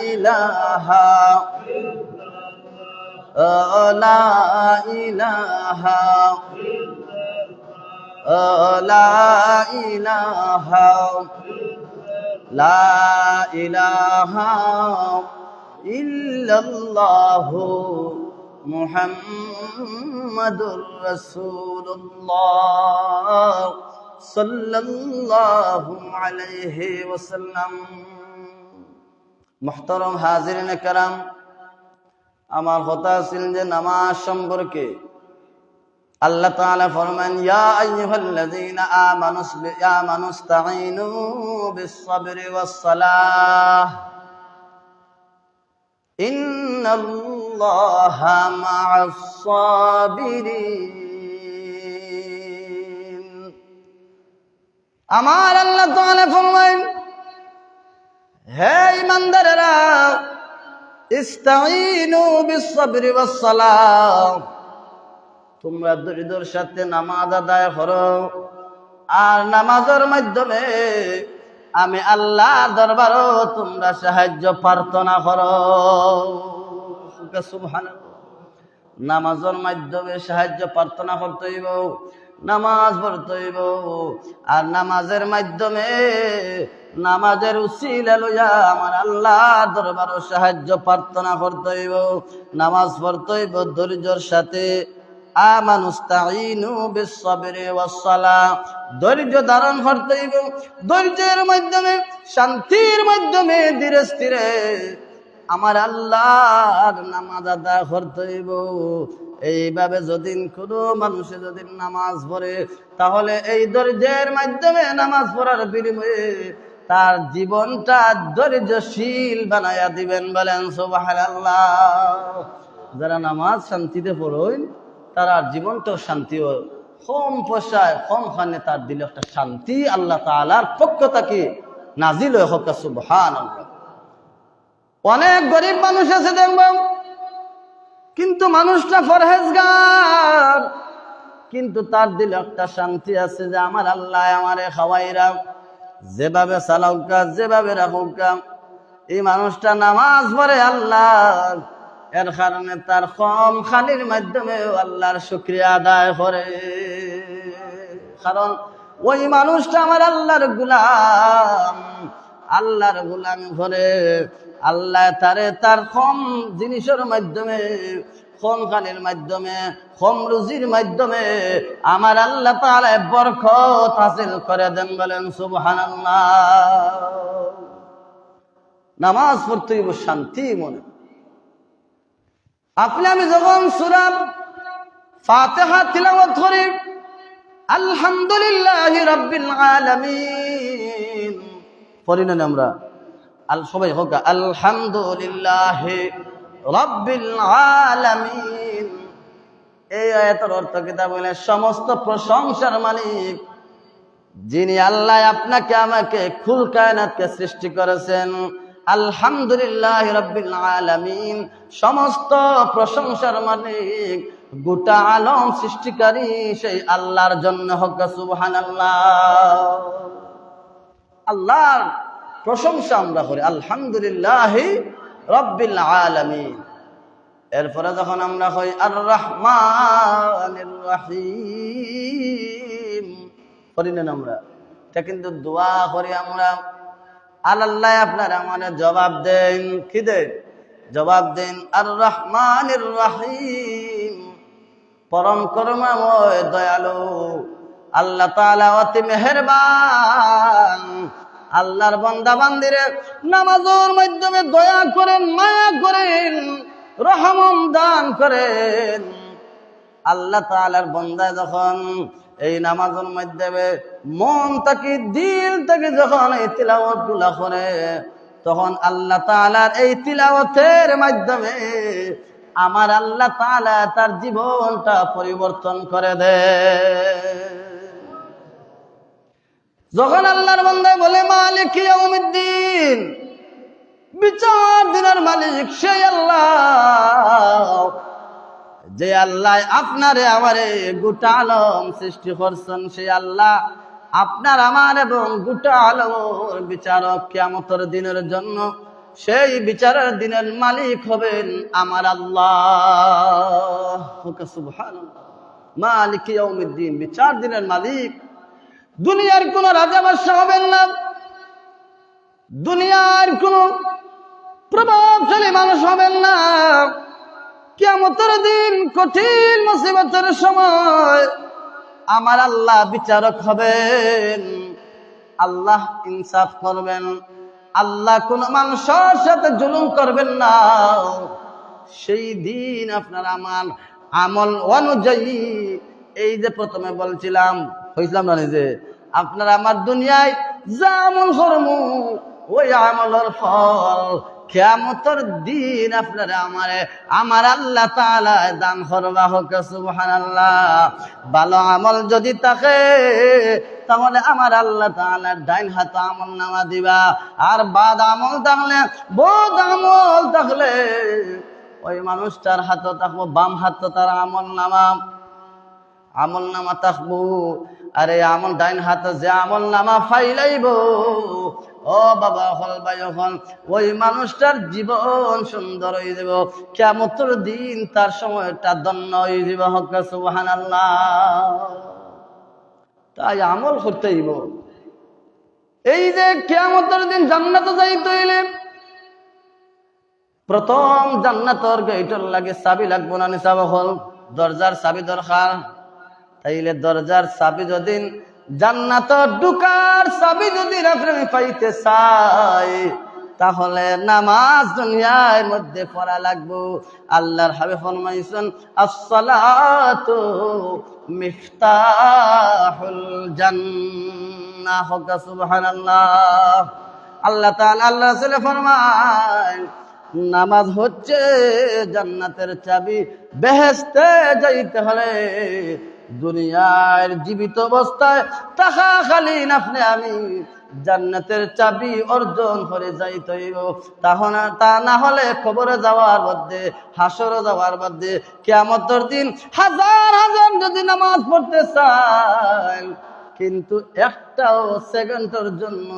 Speaker 1: ইলাহা লা ইলাহা লা ইলাহা লা ইলাহা ইল্লাল্লাহু মুহাম্মাদুর রাসূলুল্লাহ সাল্লাল্লাহু আলাইহি ওয়াসাল্লাম। মুহতারাম হাজিরিন کرام, আমার কথা ছিল যে নামাজ সম্পর্কে আল্লাহ তাআলা ফরমান ইয়া আইয়ুহাল্লাযীনা আমানুস্তাঈনু বিস-সাবরি ওয়াস-সালাহ ইন্নাল্লাহা মা'আস-সাবিরিন। আমার আল্লাহ তাআলা ফরমান, হে ঈমানদারেরা, ইস্তাঈনু বিস-সাবরি ওয়াস-সালাহ, তোমরা ধৈর্যের সাথে নামাজ আদায় করো, আর নামাজের মাধ্যমে আমি আল্লাহর দরবারও তোমরা সাহায্য প্রার্থনা করো। সুবহানাল্লাহ। নামাজের মাধ্যমে সাহায্য প্রার্থনা করতে হইব, নামাজ পড়তে হইব, আর নামাজের মাধ্যমে নামাজের উসিলা লইয়া আমার আল্লাহর দরবারও সাহায্য প্রার্থনা করতে হইব, নামাজ পড়তে হইব ধৈর্যের সাথে। আমানুস্তাঈনু বিস-সাবরি ওয়াস-সালাহ, ধৈর্য ধারণ করতে হইব, ধৈর্যের মাধ্যমে শান্তির মাধ্যমে ধীরে স্থিরে আমার আল্লাহর নামাজ আদায় করতে হইব। এইভাবে যদি কোনো মানুষে যদি নামাজ পড়ে, তাহলে এই ধৈর্যের মাধ্যমে নামাজ পড়ার বিনিময়ে তার জীবনটা ধৈর্যশীল বানায়া দিবেন। বলেন সুবহানাল্লাহ। যারা নামাজ শান্তিতে পড়েন তার জীবনটা শান্তি, কম পয়সায় কম খানে তার দিলে একটা শান্তি আল্লাহ তাআলার পক্ষ থেকে নাজিল হয়ে হোক। সুবহানাল্লাহ। অনেক গরিব মানুষ আছে দেখব, কিন্তু মানুষটা পরহেজগার, কিন্তু তার দিলে একটা শান্তি আছে যে আমার আল্লাহ আমারে খাওয়াইরা, যেভাবে চালাউকা যেভাবে রাখুকা, এই মানুষটা নামাজ পড়ে আল্লাহ, এর কারণে তার কম খানির মাধ্যমে আল্লাহর শুকরিয়া আদায় করে। কারণ ওই মানুষটা আমার আল্লাহর গোলাম, আল্লাহর গোলামি করে। আল্লাহ তারে তার কম জিনিসের মাধ্যমে, কম খানির মাধ্যমে, কম রুজির মাধ্যমে আমার আল্লাহ তাআলা বরকত হাসিল করে দেন। বলেন সুবহানাল্লাহ। নামাজ পড়তে হইব শান্তি মনে। আপনি আমি যখন সূরা ফাতিহা তিলাওয়াত করি, আলহামদুলিল্লাহি রাব্বিল আলামিন পড়ি না আমরা, সবাই হোক আলহামদুলিল্লাহি রাব্বিল আলামিন। এই আয়াতের অর্থ কি? তা বলে সমস্ত প্রশংসার মালিক যিনি আল্লাহ আপনাকে আমাকে কুল কায়নাতকে সৃষ্টি করেছেন। আলহামদুলিল্লাহি রাব্বিল আলামিন, সমস্ত প্রশংসার মালিক গোটা আলম সৃষ্টিকারী সেই আল্লাহর জন্য হোক সুবহানাল্লাহ। আল্লাহর প্রশংসা আমরা করি, আলহামদুলিল্লাহি রাব্বিল আলামিন। এরপরে যখন আমরা হই আর রহমানির রহিম করি না আমরা, এটা কিন্তু দোয়া করি আমরা। আল্লাহ আপনার আমাদের জবাব দেন, কি দেন? জবাব দেন। আর রহমানির রহিম, পরম করুণাময় দয়ালু আল্লাহ তাআলা অতি মেহেরবান। আল্লাহর বান্দা বান্দিরে নামাজের মাধ্যমে দয়া করেন, মায়া করেন, রহম দান করেন। আল্লাহ তাআলার বান্দা যখন এই নামাজের মাধ্যমে মন থেকে দিল থেকে যখন এই তিলাওয়াত গুলা করে, তখন আল্লাহ তাআলার এই তিলাওয়াতের মাধ্যমে আমার আল্লাহ তাআলা তার জীবনটা পরিবর্তন করে দেয়। যখন আল্লাহর বান্দা বলে মালিক ইয়াউমিদ্দিন, বিচার দিনের মালিক সেই আল্লাহ, যে আল্লাহ আপনারে আমারে গোটা আলম সৃষ্টি করছেন, সেই আল্লাহ আপনার আমার এবং গোটা আলমের বিচারক। কিয়ামতের দিনের জন্য সেই বিচারের দিনের মালিক হবেন আমার আল্লাহ। সুবহানাল্লাহ। মালিক ইয়াউমিদ্দিন, বিচার দিনের মালিক। দুনিয়ার কোন রাজা বাদশা হবেন না, দুনিয়ার কোন প্রভাবশালী মানুষ হবেন না। কিয়ামতের দিন কঠিন মুসিবতের সময় আমার আল্লাহ বিচারক হবেন, আল্লাহ ইনসাফ করবেন, আল্লাহ কোন মানুষের সাথে জুলুম করবেন না। সেই দিন আপনার আমার আমল অনুযায়ী এই যে প্রথমে বলছিলাম হইছিলাম না যে আপনারা আমার দুনিয়ায় যা আমল করমু ওই আমলের ফল কিয়ামতের দিন আপনারা আমার আল্লাহ তাআলা দান করবা হোক সুবহানাল্লাহ। ভালো আমল যদি থাকে তাহলে আমার আল্লাহ তাআলার ডাইন হাতে আমল নামা দিবা, আর বাদ আমল থাকলে ওই মানুষটার হাতে থাকবো বাম হাতে তার আমল নামা থাকবো। আর এই আমল ডাইন হাতে যে আমল নামা ফাইলাইব, ও বাবা হল ভাই হল, ওই মানুষটার জীবন সুন্দর হয়ে যাব, কিয়ামতের দিন তার সময়টা ধন্য হয়ে যাব হক সুবহানাল্লাহ। তাই আমল করতে হইব। এই যে কিয়ামতের দিন জান্নাতে যাইতে হইলে প্রথম জান্নাতের গেটের লাগে চাবি লাগবো না নিসাব হল, দরজার চাবি দরকার। তাইলে দরজার চাবি যদি জান্নাতের ঢুকার চাবি যদি আপনি পাইতে চাই তাহলে নামাজ দুনিয়ার মধ্যে পড়া লাগবো। আল্লাহর হাবিব ফরমাইছেন as-salatu মিফতাহুল জান্নাহ সুবহানাল্লাহ। আল্লাহ তাআলা আল্লাহ রাসূল ফরমায় নামাজ হচ্ছে জান্নাতের চাবি। বেহেশতে যাইতে হলে দুনিয়ার জীবিত অবস্থায় থাকাকালীন আপনি আমি জান্নাতের চাবি অর্জন করে যাইতে হইব। তা না হলে কবরে যাওয়ার মধ্যে, হাসরে যাওয়ার মধ্যে, কিয়ামতের দিন হাজার হাজার যদি নামাজ পড়তে চান কিন্তু একটাও সেকেন্ডের জন্য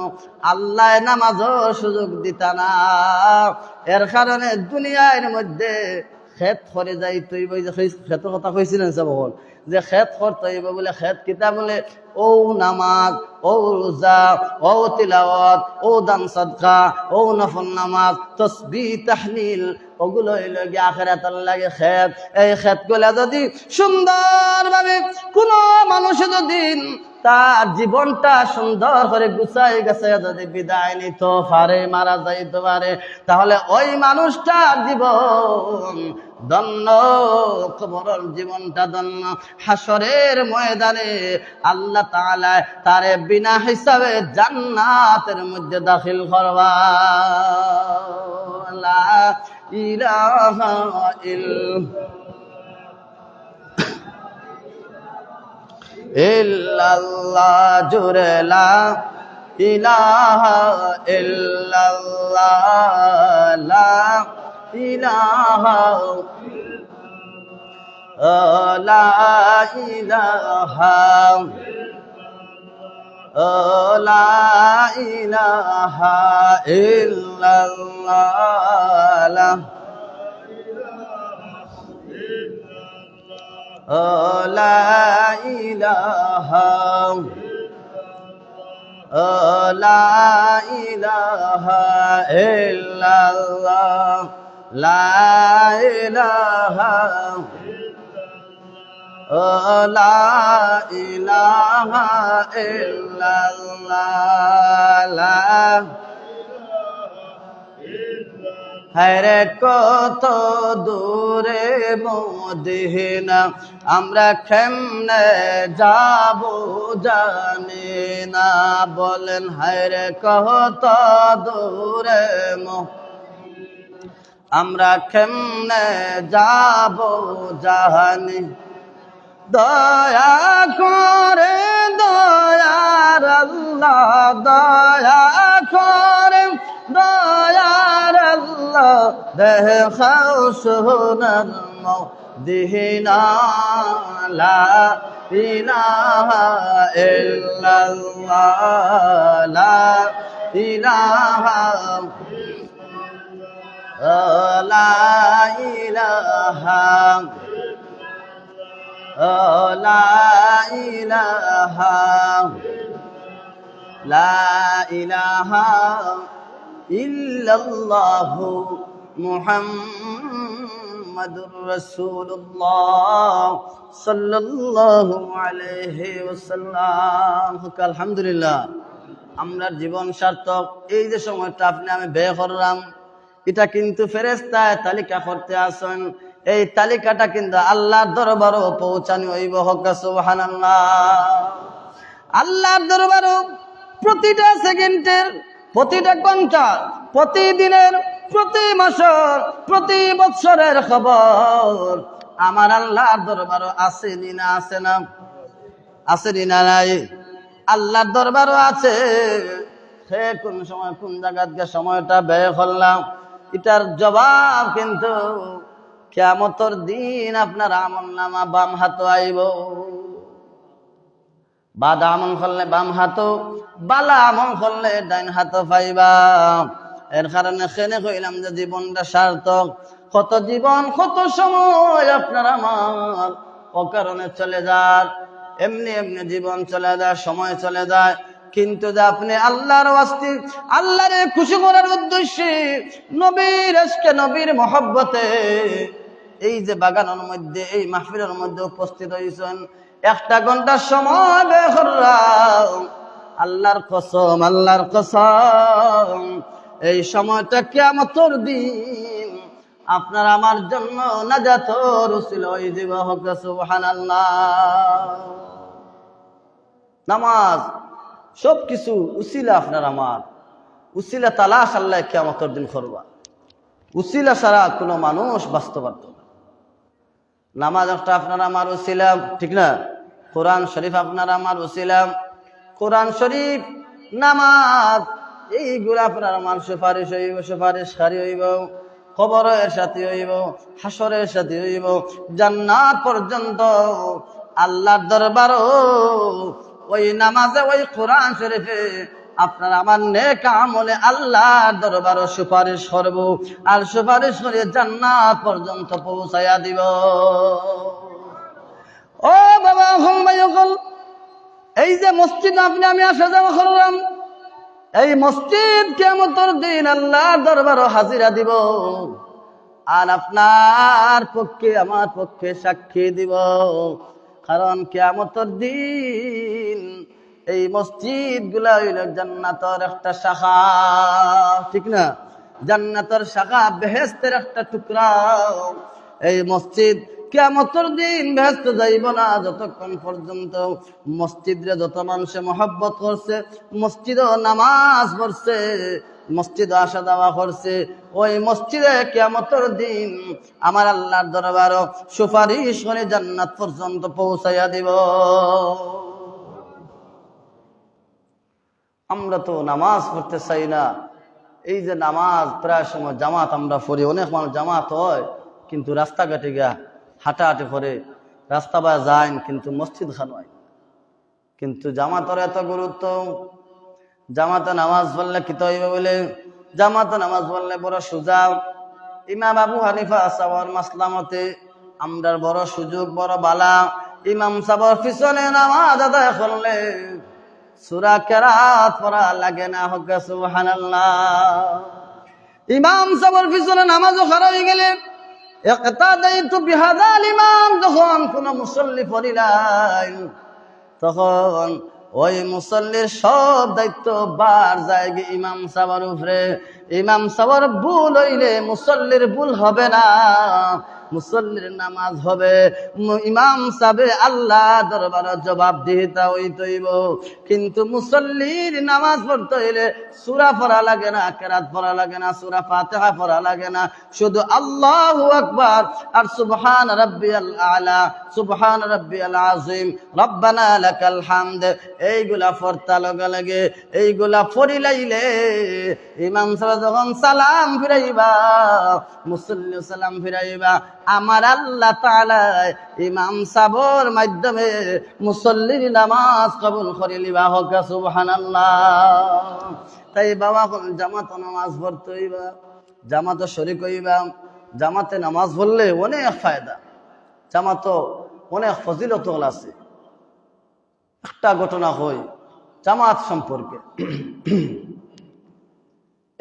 Speaker 1: আল্লাহ নামাজও সুযোগ দিতা না। এর কারণে দুনিয়ার মধ্যে খেত করে যাইতে হইব। খেতের কথা কইছিলেন সব যে খেত করতে হইব বলে, খেত কিতা বলে? ও নামাজ, ও রোজা, ও তিলাওয়াত, ও দান সাদকা, ও নফল নামাজ, তাসবিহ তাহলিল, ওগুলো হইল গিয়ে আখিরাতের লাগে খেত। এই খেতগুলা যদি সুন্দরভাবে কোন মানুষ যদি তার জীবনটা সুন্দর করে গুছাই গেছে যদি বিদায় নিত পারে, মারা যাইতে পারে, তাহলে ওই মানুষটার জীবন ধন্য, কবরের জীবনটা ধন্য। হাসরের ময়দানে আল্লাহ তাআলা তারে বিনা হিসাবে জান্নাতের মধ্যে দাখিল করবা। লা ইলাহা ইল্লাল্লাহ, জোরে লা ইলাহা ইল্লাল্লাহ, লা ইলাহা লা ইলাহা লা ইলাহা ইল্লাল্লাহ, লা ইলাহা লা ইলাহা ইল্লাল্লাহ, লা ইলাহা লা ইলাহা ইল্লাল্লাহ। হায়রে কত দূরে মদিনা, আমরা কেমনে যাব জানি না। বলেন হায়রে কত দূরে আমরা কেমনে যাব জানি। দয়া করে দয়ার আল্লাহ, দয়া করে দয়ার আল্লাহ, দেখাও সোনার মদিনা। লা ইলাহা ইল্লাল্লাহ, লা ইলাহা লা ইলাহা লা ইলাহা লা ইলাহা ইল্লাল্লাহু মুহাম্মাদুর রাসূলুল্লাহ সাল্লাল্লাহু আলাইহি ওয়াসাল্লাম। আলহামদুলিল্লাহ, আমরা জীবন সার্থক। এই যে সময়টা আপনি আমি ব্যয় করলাম, এটা কিন্তু ফেরেশতায় তালিকা করতে আসেন। এই তালিকাটা কিন্তু আল্লাহর দরবারও পৌঁছানো হইব। হক সুবহানাল্লাহ। আল্লাহর দরবারও প্রতিটা সেকেন্ডের, প্রতিটা ঘন্টার, প্রতিদিনের, প্রতি মাসের, প্রতি বছরের খবর আমার আল্লাহর দরবারও আছে না? আছে না? আছে না? নাই? আল্লাহর দরবারও আছে। সে কোন সময় কোন জায়গাতে সময়টা ব্যয় করলাম, এটার জবাব কিন্তু কিয়ামতের দিন আপনার আমলনামা বাম হাতে আইব। বাদ আমল করলে বাম হাত, বালা আমল করলে ডাইন হাত পাইবা। এর কারণে খেনে কইলাম যে জীবনটা সার্থক। কত জীবন, কত সময় আপনার আমার অকারণে চলে যায়, এমনি এমনি জীবন চলে যায়, সময় চলে যায়। কিন্তু যে আপনি আল্লাহর ওয়াস্তে, আল্লাহরে খুশি করার উদ্দেশ্যে, নবীর ইশকে, নবীর মহব্বতে এই যে বাগানের মধ্যে, এই মাহফিলের মধ্যে উপস্থিত হয়েছেন, একটা ঘন্টার সময় বের করলাম, আল্লাহর কসম, আল্লাহর কসম, এই সময়টা কিয়ামতের দিন আপনার আমার জন্য নাজাতের উসিলা হয়ে যাবে। হক সুবহানাল্লাহ। নামাজ সবকিছু উসিলা, আপনার আমার উসিলা তালাশ আল্লাহ কিয়ামতের দিন করবা। উসিলা ছাড়া কোনো মানুষ বাঁচতে পারত না। নামাজ একটা আপনার আমার উসিলা, ঠিক না? কোরআন শরীফ আপনার আমার উসিলা। কোরআন শরীফ, নামাজ, এইগুলো আপনার আমার সুপারিশ হইব, সুপারিশকারী হইব, কবরের সাথে হইব, হাসরের সাথে হইব, জান্নাত পর্যন্ত আল্লাহর দরবারও ওই নামাজে, ওই কোরআন শরীফে আপনার আমার নেক আমলে আল্লাহর দরবারও সুপারিশ করব, আর সুপারিশ করে জান্নাত পর্যন্ত পৌঁছাইয়া দিব। ও বাবা, এই যে মসজিদ আপনি আমি আসা যাওয়া করলাম, এই মসজিদ কিয়ামতের দিন আল্লাহর দরবারও হাজিরা দিব, আর আপনার পক্ষে আমার পক্ষে সাক্ষী দিব। কারণ কিয়ামতের দিন এই মসজিদ গুলা হইল জান্নাতের একটা শাখা, ঠিক না? জান্নাতের শাখা, বেহেশতের একটা টুকরা। এই মসজিদ কিয়ামতের দিন বেহেশত যাইব না যতক্ষণ পর্যন্ত মসজিদে যত মানুষে মহব্বত করছে, মসজিদও নামাজ পড়ছে, মসজিদে আসা যাওয়া করছে, ওই মসজিদে কিয়ামতের দিন আমার আল্লাহর দরবারও সুপারিশ করে জান্নাত পর্যন্ত পৌঁছাইয়া দিব। আমরা তো নামাজ পড়তে চাই না। এই যে নামাজ প্রায় সময় জামাত আমরা পড়ি, অনেক মানুষ জামাত হয় কিন্তু রাস্তাঘাটে গিয়া হাঁটাহাঁটি করে, রাস্তা বা যায় কিন্তু মসজিদ খান হয়। কিন্তু জামাতের এত গুরুত্ব, জামাতে নামাজ পড়লে কি হইবে বলে, জামাতে নামাজ পড়লে বড় সুজা। ইমাম আবু হানিফা সাহেবের মাসলামতে আমরার বড় সুযোগ, বড় বালা। ইমাম সাহেবের পিছনে নামাজ আদায় করলে সূরা কেরাত পড়া লাগে না। হক সুবহানাল্লাহ। ইমাম সাহেবের পিছনে নামাজও খারাপ হয়ে গেলে ইকতাদাইতু বিহাযাল ইমাম, যখন কোন মুসল্লি পড়িলাই তখন ওই মুসল্লির সব দায়িত্ব বার যায় ইমাম সাহেবের উপরে। ইমাম সাহেবের ভুল হইলে মুসল্লির ভুল হবে না, মুসল্লির নামাজ হবে। ইমাম সাহেব আল্লাহ দরবারে জবাবদিহিতা হইতেইব। কিন্তু মুসল্লির নামাজ পড়তে হইলে সূরা পড়া লাগে না, কেরাত পড়া লাগে না, সূরা ফাতিহা পড়া লাগে না, শুধু আল্লাহু আকবার আর সুবহান রাব্বিয়াল আলা, সুবহান রাব্বিয়াল আযীম, রব্বানা লাকাল হামদ, এইগুলা পড়তে লাগে। এইগুলা পড়িলাইলে ইমাম সাহেব যখন সালাম ফিরাইবা, মুসল্লি সালাম ফিরাইবা, আমার আল্লাহ তাআলা ইমাম সাহেবের মাধ্যমে মুসল্লির নামাজ কবুল করে লিবা। হোক সুবহানাল্লাহ। তাই বাবা, জামাতে নামাজ পড়তে হইবা, জামাতে শরীক হইবা। জামাতে নামাজ পড়লে অনেক ফায়দা, জামাতে অনেক ফজিলত আছে। একটা ঘটনা হয় জামাত সম্পর্কে।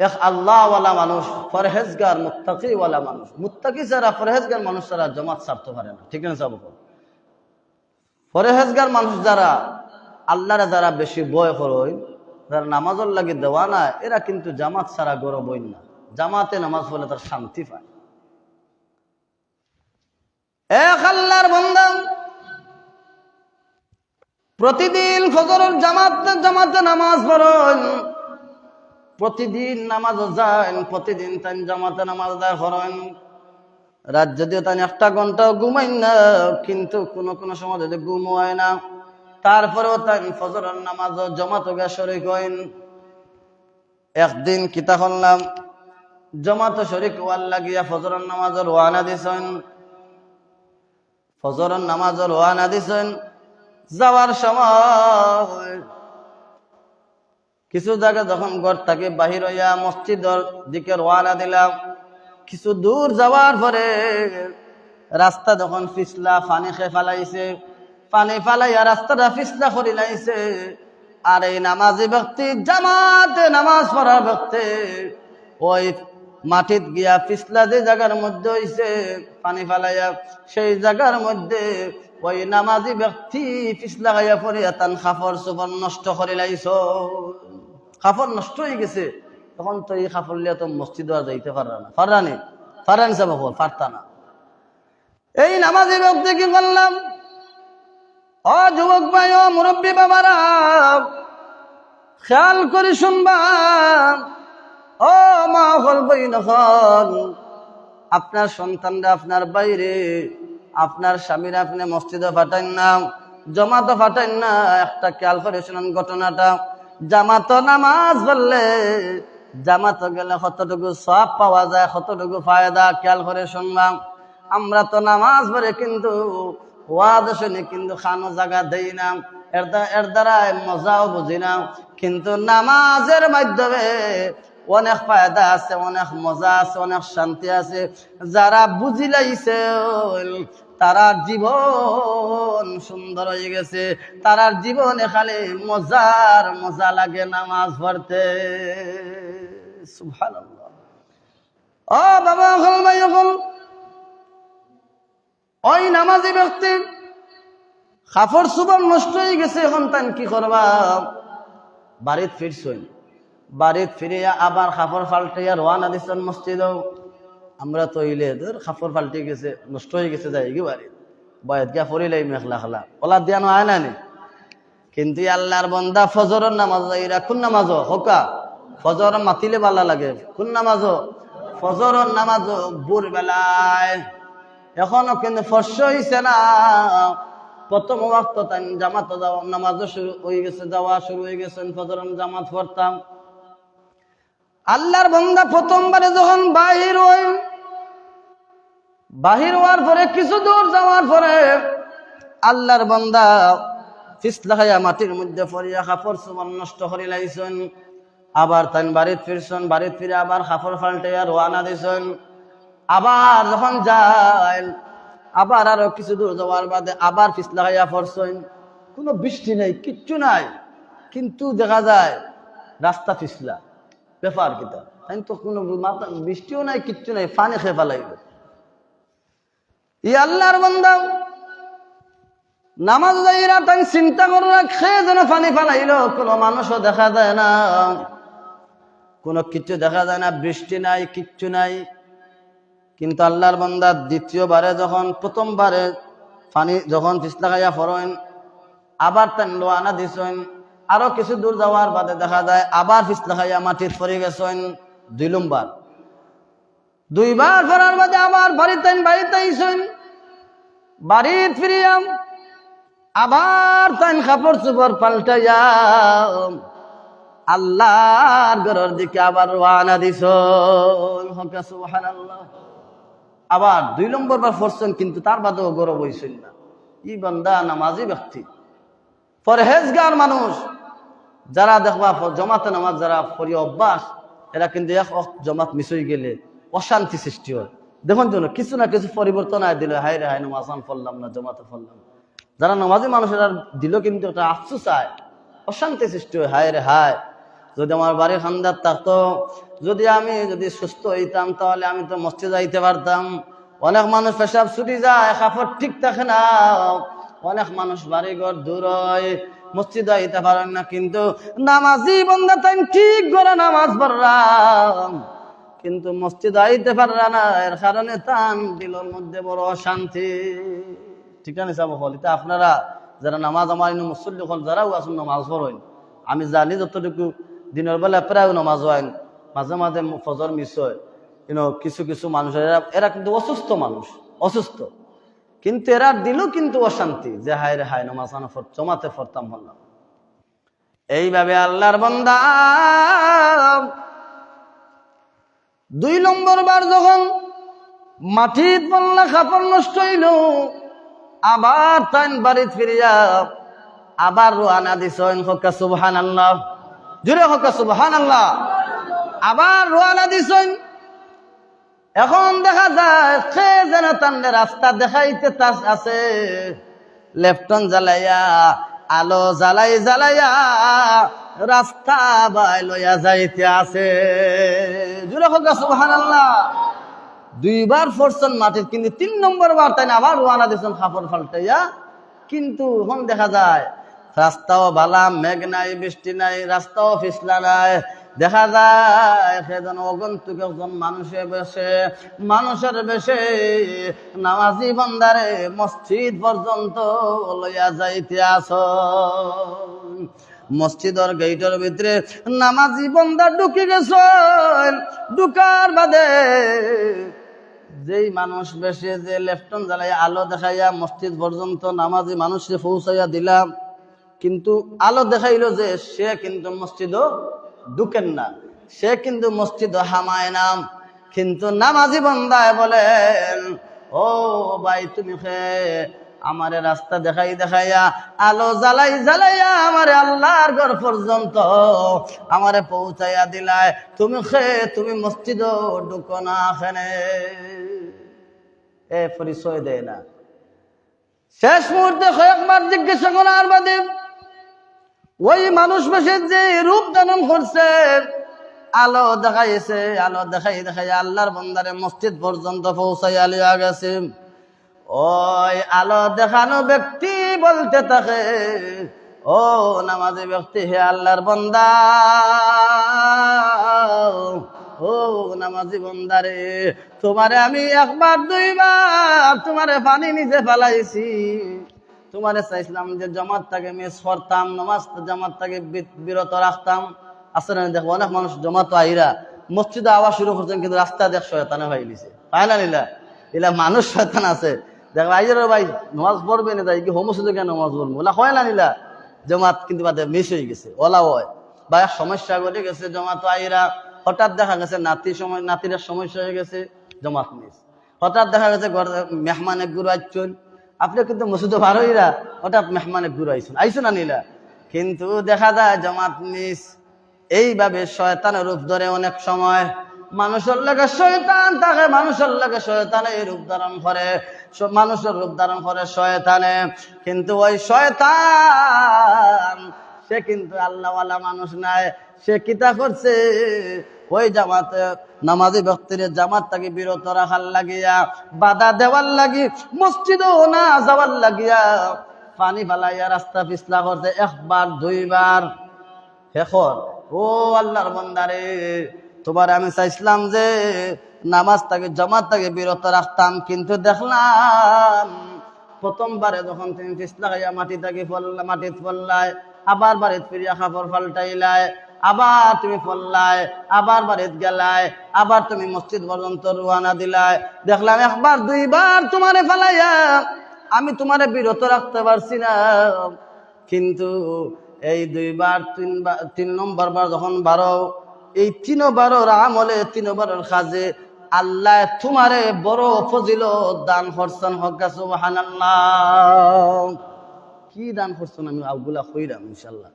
Speaker 1: এক আল্লাহওয়ালা মানুষ, পরহেজগার, মুত্তাকিওয়ালা মানুষ। মুত্তাকি যারা, পরহেজগার মানুষ যারা জামাত ছাড়তে পারে না, ঠিক না? সব পরহেজগার মানুষ যারা, আল্লাহরে যারা বেশি ভয় করে, যারা নামাজের লাগে দেওয়া না, এরা কিন্তু জামাত ছাড়া গৌরব হই না। জামাতে নামাজ পড়লে তার শান্তি পায়। এক আল্লাহর বান্দা প্রতিদিন ফজরের জামাতে নামাজ পড়েন, প্রতিদিন নামাজ যান, প্রতিদিন তাই জামাতে নামাজ আদায় করেন। রাত যদিও তাই 1 ঘন্টাও ঘুমাই না, কিন্তু কোনো সময় যদি ঘুম হয় না, তারপরেও তাই ফজরের নামাজ জামাতে গিয়ে শরীক হইন। একদিন কিতা করলাম, জামাতে শরীক হওয়ার লাগিয়া ফজরের নামাজের ওয়ানা দিছেন। ফজরের নামাজের ওয়ানা দিছেন, যাওয়ার সময় কিছু জায়গা যখন ঘর থেকে বাহির হইয়া মসজিদের দিকে রওনা দিলাম, কিছু দূর যাওয়ার পরে রাস্তা যখন পিছলা, পানি খেয়ে ফেলাইছে, পানি ফালাইয়া রাস্তাটা পিছলা করে লাইছে। আর এই নামাজি ব্যক্তি, জামাতে নামাজ পড়ার ব্যক্তি, ওই মাটিত গিয়া পিছলা যে জায়গার মধ্যে হইছে পানি ফালাইয়া, সেই জায়গার মধ্যে ওই নামাজি ব্যক্তি পিছলা গাইয়া পড়িয়া তান কাপড় চোপড় নষ্ট করে লাইছ। কাপড় নষ্ট হয়ে গেছে, তখন তো এই কাপড় লিয়া তো মসজিদ আর যাইতে পারানি যাব পারতা না। এই নামাজি ব্যক্তি কি করলাম, ও যুবক ভাই, ও মুরব্বী বাবারা, খেয়াল করে শুনবা, ও মা হল বই নখন, আপনার সন্তানরা আপনার বাইরে, আপনার স্বামীরা আপনি মসজিদে ফাটাইন না, জমাতো ফাটাইন না। একটা খেয়াল করে শুনুন ঘটনাটা। জামাতো নামাজ পড়লে, জামাতো গেলে কতটুকু সওয়াব পাওয়া যায়, কতটুকু ফায়দা, খেয়াল করে শুনলাম। আমরা তো নামাজ পড়ে কিন্তু ওয়াজ শুনি, কিন্তু খানো জায়গা দেই না, এর দ্বারা মজাও বুঝি না। কিন্তু নামাজের মাধ্যমে অনেক ফায়দা আছে, অনেক মজা আছে, অনেক শান্তি আছে। যারা বুঝিলাইছে তারা জীবন সুন্দর হয়ে গেছে, তারার জীবনে খালি মজা লাগে নামাজ পড়তে। সুবহানাল্লাহ। ও বাবা হল ভাই হল, ওই নামাজি ব্যক্তি কাপড় চোপড় নষ্ট হয়ে গেছে, এখন তান কি করবা, বাড়িতে ফিরছেন, বাড়িতে ফিরে আবার কাপড় পাল্টাইয়া রওনা দিচ্ছেন মসজিদেও। আমরা তো ইলে কাপড় পাল্টে গেছে, নষ্ট হয়ে গেছে, যাই কি বাড়ি বয়াত গিয়া পড়িলাই মেখলা খালা ওলা দিয়া নয় না নি। কিন্তু আল্লাহর বন্দা ফজরের নামাজ, এরা কোন নামাজ হোকা, ফজর মাতিলে ভালো লাগে, কোন নামাজ, ফজরের নামাজ ভোর বেলায়। এখনো কিন্তু ফর্স হইছে না, প্রথম ওয়াক্ত তাই জামাত নামাজও শুরু হয়ে গেছে, যাওয়া শুরু হয়ে গেছেন, ফজরের জামাত পড়তাম। আল্লাহর বান্দা প্রথমবারে যখন বাহির হওয়ার পরে কিছু দূর যাওয়ার পরে আল্লাহর বান্দা পিছলা খাইয়া মাটির মধ্যে পড়িয়া কাপড় চোপড় নষ্ট করে লাইছেন। আবার তাই বাড়িতে ফিরছেন, বাড়িতে ফিরে আবার কাপড় পাল্টাইয়া রওনা দিছেন। আবার যখন যায়, আবার আরো কিছু দূর যাওয়ার বাদে আবার পিছলা খাইয়া পড়ছেন। কোনো বৃষ্টি নাই, কিচ্ছু নাই, কিন্তু দেখা যায় রাস্তা পিছলা। ব্যাপার কিতা, তাই তো কোনো বৃষ্টিও নাই, কিচ্ছু নাই, পানি খেয়ে ফেলাইবে। ই আল্লাহর বান্দা নামাজ যাইরা তাই চিন্তা করে রাখে যেন পানি ফেলাইল, কোনো মানুষও দেখা যায় না, কোনো কিছু দেখা যায় না, বৃষ্টি নাই, কিচ্ছু নাই। কিন্তু আল্লাহর বান্দা দ্বিতীয়বারে যখন, প্রথমবারে পানি যখন পিছলা খাইয়া পড়েন, আবার তাই রওনা দিছেন। আরো কিছু দূর যাওয়ার বাদে দেখা যায় আবার পিছলা খাইয়া মাটির পড়ে গেছেন। 2 নম্বর, 2বার পড়ার বাদে আবার বাড়িতে আইছেন। বাড়িতে ফিরিয়াম আবার তাই কাপড় চোপড় পাল্টাইয়া আল্লাহর ঘরের দিকে আবার রওনা দিছেন। সুবহানাল্লাহ। আবার 2 নম্বর বার পড়ছেন, কিন্তু তার বাদেও গৌরব হইছেন না। ই বান্দা নামাজি ব্যক্তি, পরহেজগার মানুষ, যারা দেখবা জমাতে নামাজ যারা পড়ি অভ্যাস, এরা কিন্তু এক জমাত মিস হয়ে গেলে অশান্তি সৃষ্টি হয়। দেখুন যেন কিছু না কিছু পরিবর্তন আয় দিল, হায় রে হায় নামাজান পড়লাম না, জমাতে পড়লাম। যারা নামাজি মানুষেরা দিল কিন্তু একটা আফসোস আয়, অশান্তি সৃষ্টি হয়, হায় রে হায়, যদি আমার বাড়ি খান্দার থাকতো, যদি সুস্থ হইতাম, তাহলে আমি তো মসজিদে যাইতে পারতাম। অনেক মানুষ পেশাব ছুটি যায়, কাপড় ঠিক থাকে না, অনেক মানুষ বাড়ি ঘর দূর হয়, মসজিদে আইতে পারেন না। কিন্তু নামাজি বান্দা তাই ঠিক করে নামাজ পড়লাম, কিন্তু মসজিদ আইতে পারলা না, এর কারণে তান দিলের মধ্যে বড় অশান্তি। ঠিক আছে সাহেব হল, এটা আপনারা যারা নামাজ আমার মুসল্লি হল যারাও আসুন নামাজ পড়েন, আমি জানি যতটুকু দিনের বেলা প্রায় নামাজ হয়, মাঝে মাঝে ফজর মিস হয়, কিছু কিছু মানুষ এরা কিন্তু অসুস্থ মানুষ, অসুস্থ, কিন্তু এরা দিল কিন্তু অশান্তি যে হায় রে হায় নামাজ জমাতে পড়তাম বললাম। এইভাবে আল্লাহর বান্দা 2 নম্বর বার যখন মাটির পল্লা কাপড় নষ্ট হইল, আবার তাই বাড়িতে ফিরিয়া আবার রোয়ানা দিছেন, হক্কা সুবহানাল্লাহ, জুড়ে হক্কা সুবহানাল্লাহ, আবার রোয়ানা দিছেন। এখন দেখা যায় সে যেন তান্ডে রাস্তা দেখাইতে আছে, লেফটন জ্বালাইয়া আলো জ্বালাইয়া রাস্তা বাই লইয়া যাইতে আছে, জুড়ে হক্কা সুবহানাল্লাহ। 2 বার ফোরছেন মাটির, কিন্তু 3 নম্বর বার তাই আবার রোয়ানা দিয়েছেন কাপড় ফাল্টাইয়া। কিন্তু এখন দেখা যায় রাস্তাও বালা, মেঘ নাই, বৃষ্টি নাই, রাস্তাও ফিসলা নাই, দেখা যায় সেজন অগন্তুক একজন মানুষের বেশে নামাজি বান্দারে মসজিদ পর্যন্ত লইয়া যাইতে আস। মসজিদের গেটের ভিতরে নামাজি বান্দা ঢুকে গেছে, ঢুকার বাদে যেই মানুষ বেশি যে লেফটন জ্বালাই আলো দেখাইয়া মসজিদ পর্যন্ত নামাজি মানুষকে পৌঁছাইয়া দিলাম, কিন্তু আলো দেখাইলো যে সে কিন্তু মসজিদও ঢুকেন না, সে কিন্তু মসজিদও হামায় নাম। কিন্তু নামাজি বান্দায় বলেন, ও ভাই তুমি আমারে রাস্তা দেখাইয়া আলো জ্বালাইয়া আমারে আল্লাহর ঘর পর্যন্ত আমারে পৌঁছাইয়া দিলায়, তুমি মসজিদও ঢুকো না, এখানে এ পরিচয় দেয় না। শেষ মুহূর্তে কয়েকবার জিজ্ঞাসা করার বাদে ওই মানুষ বেশের যে রূপ ধারণ করছে, আলো দেখাইছে, আলো দেখাই আল্লাহর বান্দারে মসজিদ পর্যন্ত পৌঁছাইয়া লিয়া গেছে। ওই আলো দেখানো ব্যক্তি বলতে থাকে, ও নামাজি ব্যক্তি, হে আল্লাহর বান্দা, ও নামাজি বান্দারে, তোমারে আমি 1 বার 2 বার তোমারে পানি নিজে ফেলাইছি, তোমারে চাইছিলাম যে জামাতটাকে মিস করতাম, নামাজ জামাতটাকে বিরত রাখতাম। আসলে দেখো অনেক মানুষ জমাত আইরা মসজিদে আওয়াজ শুরু করছেন, কিন্তু রাস্তা দেখ শয়তানে ভাই লিছে, তাই না নিলা এলা মানুষ শয়তান আছে। দেখো আইজার ভাই নামাজ পড়বে না, তাই কি হোমসিদে কেন নামাজ পড়বো, ওলা হয় না নিলা জমাত কিন্তু বাদে মিস হয়ে গেছে, ওলা হয় বা এক সমস্যা ঘটে গেছে জমাত আইরা, হঠাৎ দেখা গেছে নাতির সমস্যা হয়ে গেছে, জমাত মিস। হঠাৎ দেখা গেছে মেহমানে গুরু আইছুন, আপনি কিন্তু মসজিদে ভার হইরা হঠাৎ মেহমানে গুরু আইসুন না নিলা, কিন্তু দেখা যায় জমাত মিস। এইভাবে শয়তানের রূপ ধরে অনেক সময় মানুষের লাগে শয়তান থাকে, মানুষের লাগে শয়তানে রূপ ধারণ করে, মানুষের রূপ ধারণ করে শয়তানে, কিন্তু ওই শয়তান সে কিন্তু আল্লাহওয়ালা মানুষ নাই। সে কিতা করছে, ওই জামাতে নামাজি ব্যক্তির জামাতটাকে বিরত রাখার লাগিয়া, বাধা দেওয়ার লাগি, মসজিদও না যাওয়ার লাগিয়া পানি ফালাইয়া রাস্তা পিছলা করছে 1 বার 2 বার। এখন ও আল্লাহর বান্দারে, তোমার আমি চাইছিলাম যে নামাজটাকে জামাতটাকে বিরত রাখতাম, কিন্তু দেখলাম প্রথমবারে যখন তুমি পিছলা খাইয়া মাটিতে ফললাই, আবার বাড়িতে ফিরিয়া কাপড় পাল্টাইলাই, আবার তুমি ফললাই, আবার বাড়িতে গেলাই, আবার তুমি মসজিদ পর্যন্ত রওনা দিলাই, দেখলাম 1 বার 2 বার তোমারে ফেলাইয়া আমি তোমারে বিরত রাখতে পারছি না। কিন্তু এই 2 বার 3 নম্বর বার যখন বারো, এই 3 বারের আমলে 3 বারের কাজে আল্লাহ তোমারে বড় ফজিলত দান করছেন, হক্কা সুবহানাল্লাহ। কি দান করছেন আমি আগুলা কইরাম ইনশাআল্লাহ।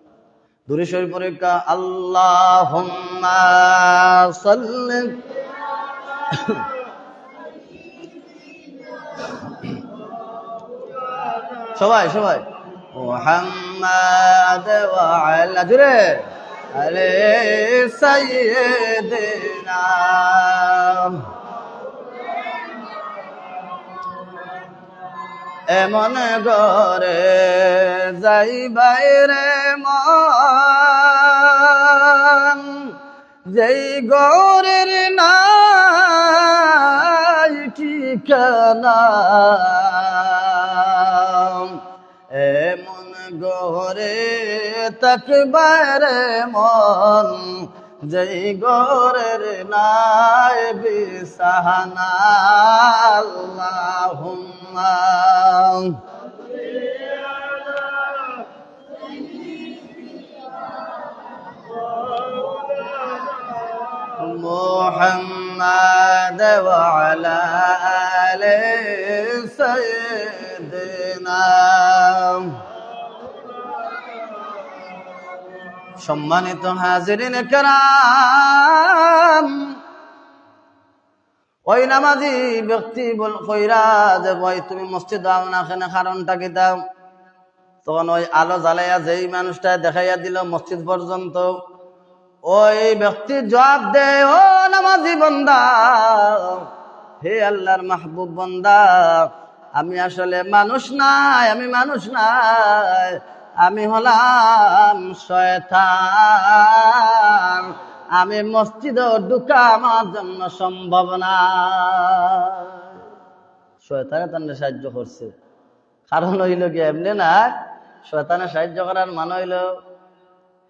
Speaker 1: দুরূদ শরীফ পড়ে আল্লাহুম্মা সাল্লি, সবাই মুহাম্মাদ ওয়া আলা জুরে আলে সাইয়্যিদিনা। এমন ঘরে যাই বাইরে মন, যেই গরের নাই ঠিকানা, এমন গরে তাকবারে মন, যেই গরের নাই বিছানা। আল্লাহুম্মা মুহাম্মাদ ওয়া আলা আলি সাইয়্যিদিনা। সম্মানিত হাজিরিন কেরাম, ওই নামাজি ব্যক্তি কইরা যে ভাই তুমি মসজিদ আও না, কেন কারণটা কি দাও? তখন ওই আলো জ্বালাইয়া যেই মানুষটা দেখাইয়া দিল মসজিদ পর্যন্ত, ওই ব্যক্তি জবাব দেয়, ও নামাজি বান্দা, হে আল্লাহর মাহবুব বান্দা, আমি আসলে মানুষ নাই, আমি মানুষ নাই, আমি হলাম শয়তান, আমি মসজিদে ঢুকা আমার জন্য সম্ভব না। শয়তানে তাকে সাহায্য করছে, কারণ হইল কি এমনি না, শয়তানে সাহায্য করার মানে হইল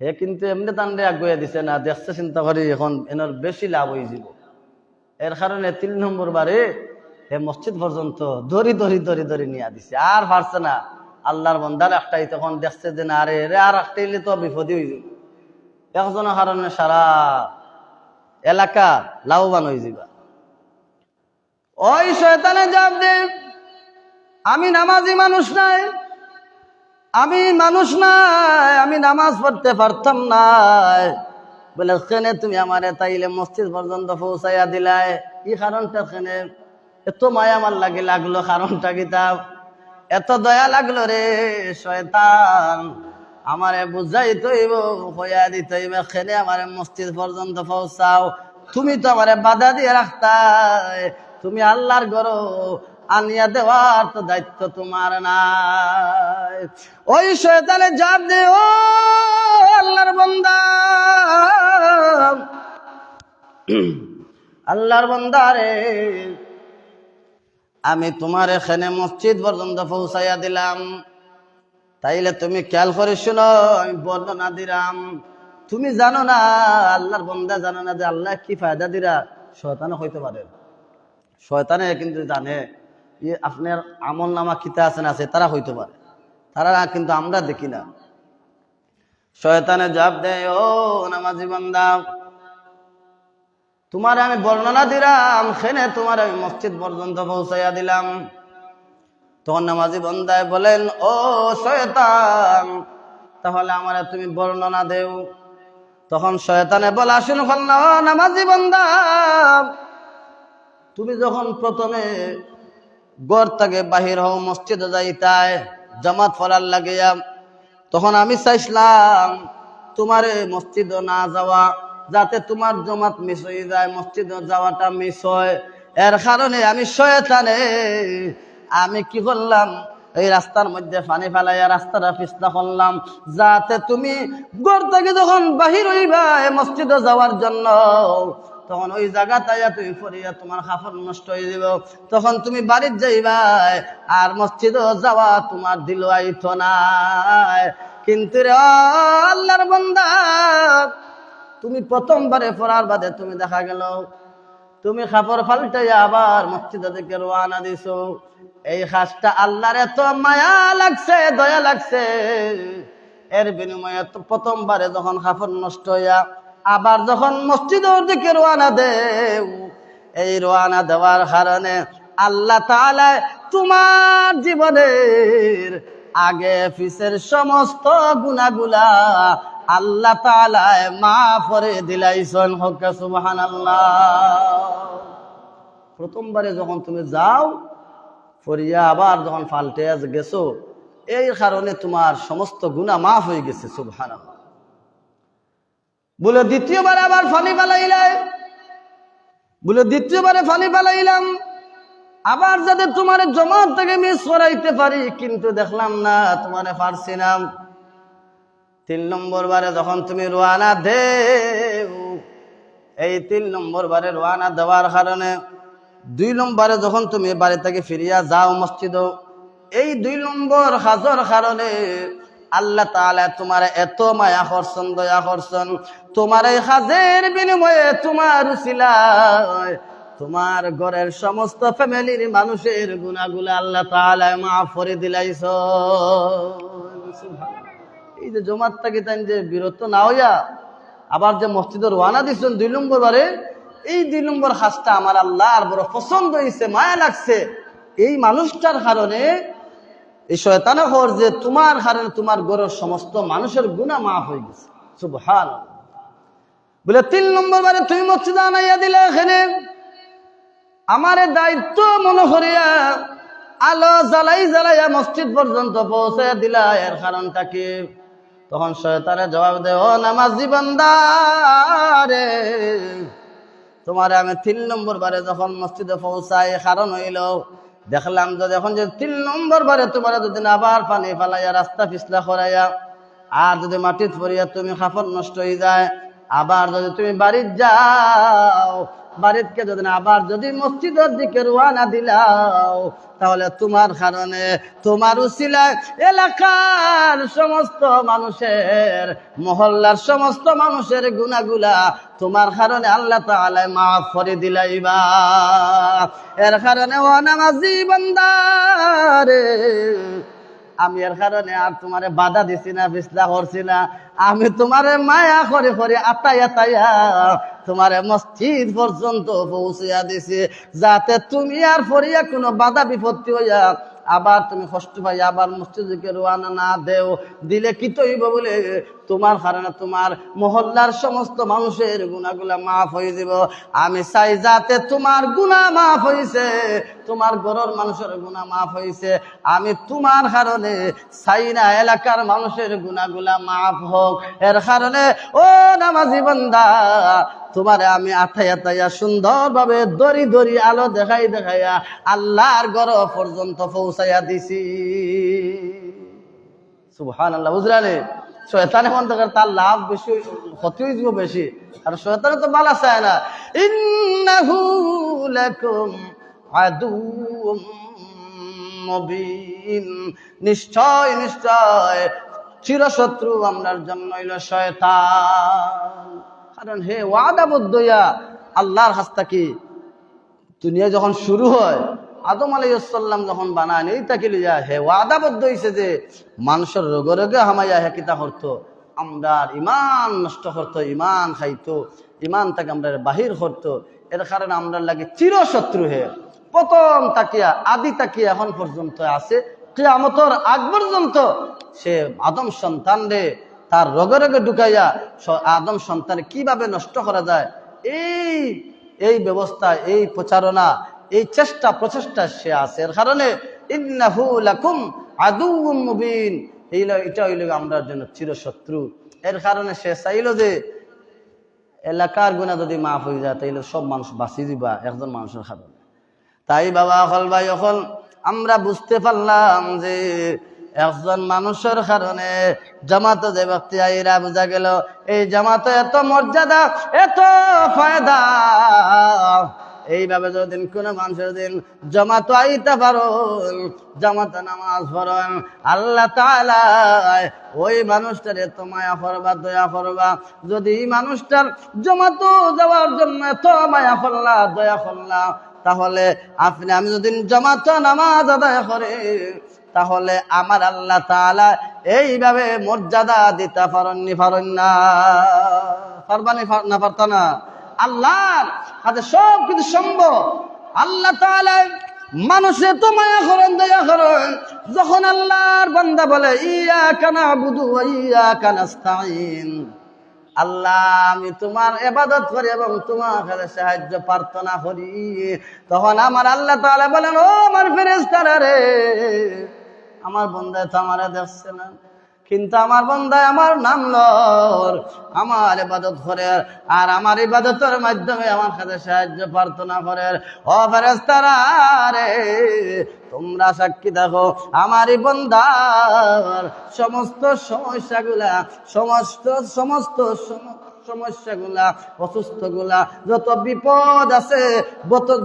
Speaker 1: হে কিন্তু এমনি তান্ডে আগুয়া দিছে না, দেখছে চিন্তা করি এখন এনার বেশি লাভ হয়ে যাব, এর কারণে 3 নম্বর বারে হে মসজিদ পর্যন্ত দড়ি দড়ি দড়ি দড়ি নিয়ে দিছে, আর পারছে না। আল্লাহর বন্দার একটাই তখন দেখছে যে না রে রে আর একটাইলে তো বিপদই হয়ে যাবে, একজনের কারণে সারা এলাকা লাভবান হয়ে যাবে। ওই শয়তানে জবাব দে, আমি নামাজি মানুষ নাই, আমি মানুষ নাই, আমি নামাজ পড়তে পারতাম না। বলে কেনে তুমি আমারে তাইলে মসজিদ পর্যন্ত পৌঁছাইয়া দিলাই, কি কারণটা কেনে? এত মায়া আমার লাগলো, কারণটা কি? তা এত দয়া লাগলো রে শয়তান, আমারে বুঝাই তৈব, হইয়া দিতে হইবে, কেনে আমারে মসজিদ পর্যন্ত পৌঁছাও। তুমি তো আমারে বাধা দিয়ে রাখতাই, তুমি আল্লাহর ঘর আনিয়া দেওয়ার তো দায়িত্ব তোমার নাই। ওই শয়তানে জবাব দে, ও আল্লাহর বান্দা, আল্লাহর বান্দা রে, আমি তোমার এখানে মসজিদ পর্যন্ত পৌঁছাইয়া দিলাম, তাইলে তুমি খেয়াল করে শুনো, আমি বর্ণনা দিলাম। তুমি জানো না, আল্লাহর বান্দা জানো না যে আল্লাহ কি ফায়দা দিরা? শয়তানে হইতে পারে, শয়তানে কিন্তু জানে আপনার আমল নামা কিতা আছে তারা হইতে পারে, তারা কিন্তু আমরা দেখি না। শয়তানে জবাব দেয়, ও নামাজি বান্দা, তোমার আমি বর্ণনা দিলাম, সেনে তোমার আমি মসজিদ পর্যন্ত পৌঁছাইয়া দিলাম। তখন নামাজি বান্দায় বলেন, ও শয়তান, তাহলে আমার তুমি বর্ণনা দেও। তখন শয়তানে বলা শুরু করল, ও নামাজি বান্দা, তুমি যখন প্রথমে ঘর থেকে বাহির হও মসজিদে যাইতায় জামাত পড়ার লাগিয়া, তখন আমি চাইছিলাম তোমার মসজিদে না যাওয়া, যাতে তোমার জামাত মিস হয়ে যায়, মসজিদে যাওয়াটা মিস হয়। এর কারণে আমি শয়তানে আমি কি করলাম, এই রাস্তার মধ্যে পানি ফেলাইয়া রাস্তাটা পিছলা করলাম, যাতে তুমি ঘর থেকে যখন বাহির হইবা মসজিদে যাওয়ার জন্য, তখন ওই জায়গাটাইয়া তুমি পড়িয়া তোমার কাপড় নষ্ট হয়ে যাব, তখন তুমি বাড়ির যাইবা আর মসজিদে যাওয়া তোমার দিল আইতো না। কিন্তু রে আল্লাহর বান্দা, তুমি প্রথমবারে পড়ার বাদে তুমি দেখা গেল তুমি কাপড় পাল্টাইয়া আবার মসজিদে থেকে রওনা দিছো, এই কাজটা আল্লাহর এত মায়া লাগছে, দয়া লাগছে, এর বিনিময়ে প্রথমবারে যখন কাপড় নষ্ট হইয়া আবার যখন মসজিদের দিকে রওনা দেও, এই রওনা দেওয়ার কারণে আল্লাহ তাআলা তোমার জীবনের আগে পিছের সমস্ত গুনাহগুলা আল্লাহ তাআলা মাফ করে দিলাইছেন। হক সুবহানাল্লাহ। প্রথমবারে যখন তুমি যাও ফরিয়া আবার যখন পাল্টে গেছো, এই কারণে তোমার সমস্ত গুনাহ মাফ হয়ে গেছে। সুবহানাল্লাহ। বলে দ্বিতীয়বার আবার পানি পালাইলাই, বলে দ্বিতীয়বারে পানি পালাইলাম আবার যাতে তোমার জমাত থেকে মিস করাইতে পারি, কিন্তু দেখলাম না তোমারে পারছি না। 3 নম্বর বারে যখন তুমি রওনা দেও, এই 3 নম্বর বারে রওনা দেওয়ার কারণে 2 নম্বরে যখন তুমি বাড়ি থেকে ফিরিয়া যাও মসজিদ, এই 2 নম্বর হাজর কারণে আল্লাহ তাআলা তোমার এত মায়া করছেন, দয়া করছেন, তোমার এই হাজের বিনিময়ে তোমার উসিলায় তোমার ঘরের সমস্ত ফ্যামিলির মানুষের গুনাহগুলো আল্লাহ তাআলা মাফ করে দিলাইছ। এই যে জমাত থেকে তাই যে বিরত না হইয়া আবার যে মসজিদে রওনা দিছেন 2 নম্বর বারে, এই 2 নম্বর কাজটা আমার আল্লাহর বড় পছন্দ হইছে, মায়া লাগছে। এই মানুষটার কারণে এই শয়তানে হর যে তোমার কারণে তোমার ঘরের সমস্ত মানুষের গুনাহ মাফ হয়ে গেছে। সুবহানাল্লাহ। বলে 3 নম্বর বারে তুমি মসজিদে আনাইয়া দিলে, এখানে আমার দায়িত্ব মনে করিয়া আলো জ্বালাইয়া মসজিদ পর্যন্ত পৌঁছে দিলা, এর কারণটা কি? তখন শয়তানে জবাব দেয়, ও নামাজি বান্দা রে, তোমারে আমি 3 নম্বর বারে যখন মসজিদে পৌঁছাই, কারণ হইল দেখলাম যে এখন যে 3 নম্বর বারে তোমার যদি আবার পানি ফালাইয়া রাস্তা পিছলা করাইয়া আর যদি মাটিত পড়িয়া তুমি কাপড় নষ্ট হয়ে যায়, আবার যদি তুমি বাড়ির যাও, বাড়িতে যদি আবার যদি মসজিদের দিকে রওনা দিলাও, তাহলে তোমার কারণে তোমার উসিলায় এলাকার সমস্ত মানুষের, মহল্লার সমস্ত মানুষের গুনাহগুলা তোমার কারণে আল্লাহ তাআলা মাফ করে দিলাইবা। এর কারণে ও নামাজি বান্দা রে, আমি এর কারণে আর তোমারে বাধা দিছি না, বিসলা করছি না, আমি তোমারে মায়া করে করে আতাইয়া তোমারে মসজিদ পর্যন্ত পৌঁছিয়া দিছি, যাতে তুমি আর পড়িয়া কোনো বাধা বিপত্তি হইয়া আবার তুমি কষ্ট পাই আবার মসজিদকে রওনা না দেও, দিলে কি তৈব বলে তোমার কারণে তোমার মহল্লার সমস্ত মানুষের গুনাহগুলা মাফ হয়ে যাব। আমি চাই যাতে তোমার গুনাহ মাফ হইছে, তোমার ঘরের মানুষের গুনাহ মাফ হইছে, আমি তোমার কারণে চাই না এলাকার মানুষের গুনাহগুলা মাফ হোক। এর কারণে ও নামাজি বান্দা, তোমারে আমি আঠাইয়া সুন্দরভাবে দড়ি আলো দেখাইয়া আল্লাহর ঘর পর্যন্ত পৌঁছাইয়া দিছি। সুবহানাল্লাহ। বুঝলে শয়তান এখন তো তার লাভ বেশি, ক্ষতি হইব বেশি, আর শয়তান তো বালা চায় না। ইন্নাহু লাকুম আদুউম মুবিন, নিশ্চয় চিরশত্রু আমরার জন্য হইল শয়তান। কারণ হে ওয়াদাবদ্ধ আল্লাহর হাস্তা কি দুনিয়া যখন শুরু হয়, আদম আলাইহিস সালাম যখন বানায় এই তাকে লিয়া হে ওয়াদাবদ্ধ হইছে যে মানুষের রোগে হামাইয়া হেকিতা করতো, আমরা ইমান নষ্ট করতো, ইমান খাইতো, ইমান থেকে আমরা বাহির করতো। এর কারণে আমরা লাগে চিরশত্রু হে প্রথম তাকিয়া আদি তাকিয়া এখন পর্যন্ত আছে, কিয়ামতের আগ পর্যন্ত সে আদম সন্তান রে তার রোগে ঢুকাইয়া আদম সন্তান কিভাবে নষ্ট করা যায় এই ব্যবস্থা, এই প্রচারণা, এই প্রচেষ্টা সে আছে। এর কারণে ইন্নাহু লাকুম আদুউম মুবিন, এটা হইল আমরা জন্য চিরশত্রু। এর কারণে সে চাইল যে এলাকার গুনাহ যদি মাফ হয়ে যায় তাইলে সব মানুষ বাঁচি দিবা একজন মানুষের কারণে। তাই বাবা হল ভাই, এখন আমরা বুঝতে পারলাম যে একজন মানুষের কারণে জামাতে যে ব্যক্তি আইরা বোঝা গেল এই জামাতে এত মর্যাদা, এত ফায়দা। এইভাবে যদি কোনো মানুষের দিন জামাত আইতে পারেন, জামাতে নামাজ পড়েন, আল্লাহ তাআলা ওই মানুষটার এত মায়া করবা, দয়া করবা। যদি এই মানুষটার জামাত যাওয়ার জন্য এত মায়া করলা, দয়া করলা, তাহলে আমি যদি জামাত নামাজ আদায় করে, তাহলে আমার আল্লাহ তাআলা এইভাবে মর্যাদা দিতে পারেন না? পারবানি না? পারতা না? আল্লাহর হাতে সব কিছু সম্ভব। আল্লাহ তাআলা মানুষের তো মায়া করেন, দয়া করেন। যখন আল্লাহর বান্দা বলে ইয়াকা নাবুদু ওয়া ইয়াকা নাস্তাঈন, আল্লাহ আমি তোমার ইবাদত করি এবং তোমার কাছে সাহায্য প্রার্থনা করি, তখন আমার আল্লাহ তাআলা বলেন, ও আমার ফেরেশতারা রে, আমার বান্দায় তো আমারে দেখছে না, কিন্তু আমার বান্দায় আমার নাম লর, আমার ইবাদত করে, আর আমার ইবাদতের মাধ্যমে আমার কাছে সাহায্য প্রার্থনা করে। ও ফেরেশতারা রে, তোমরা সাক্ষী দেখো আমার এই বান্দার সমস্ত সমস্যাগুলা, সমস্ত সমস্যাগুলা, অসুস্থগুলা, যত বিপদ আছে,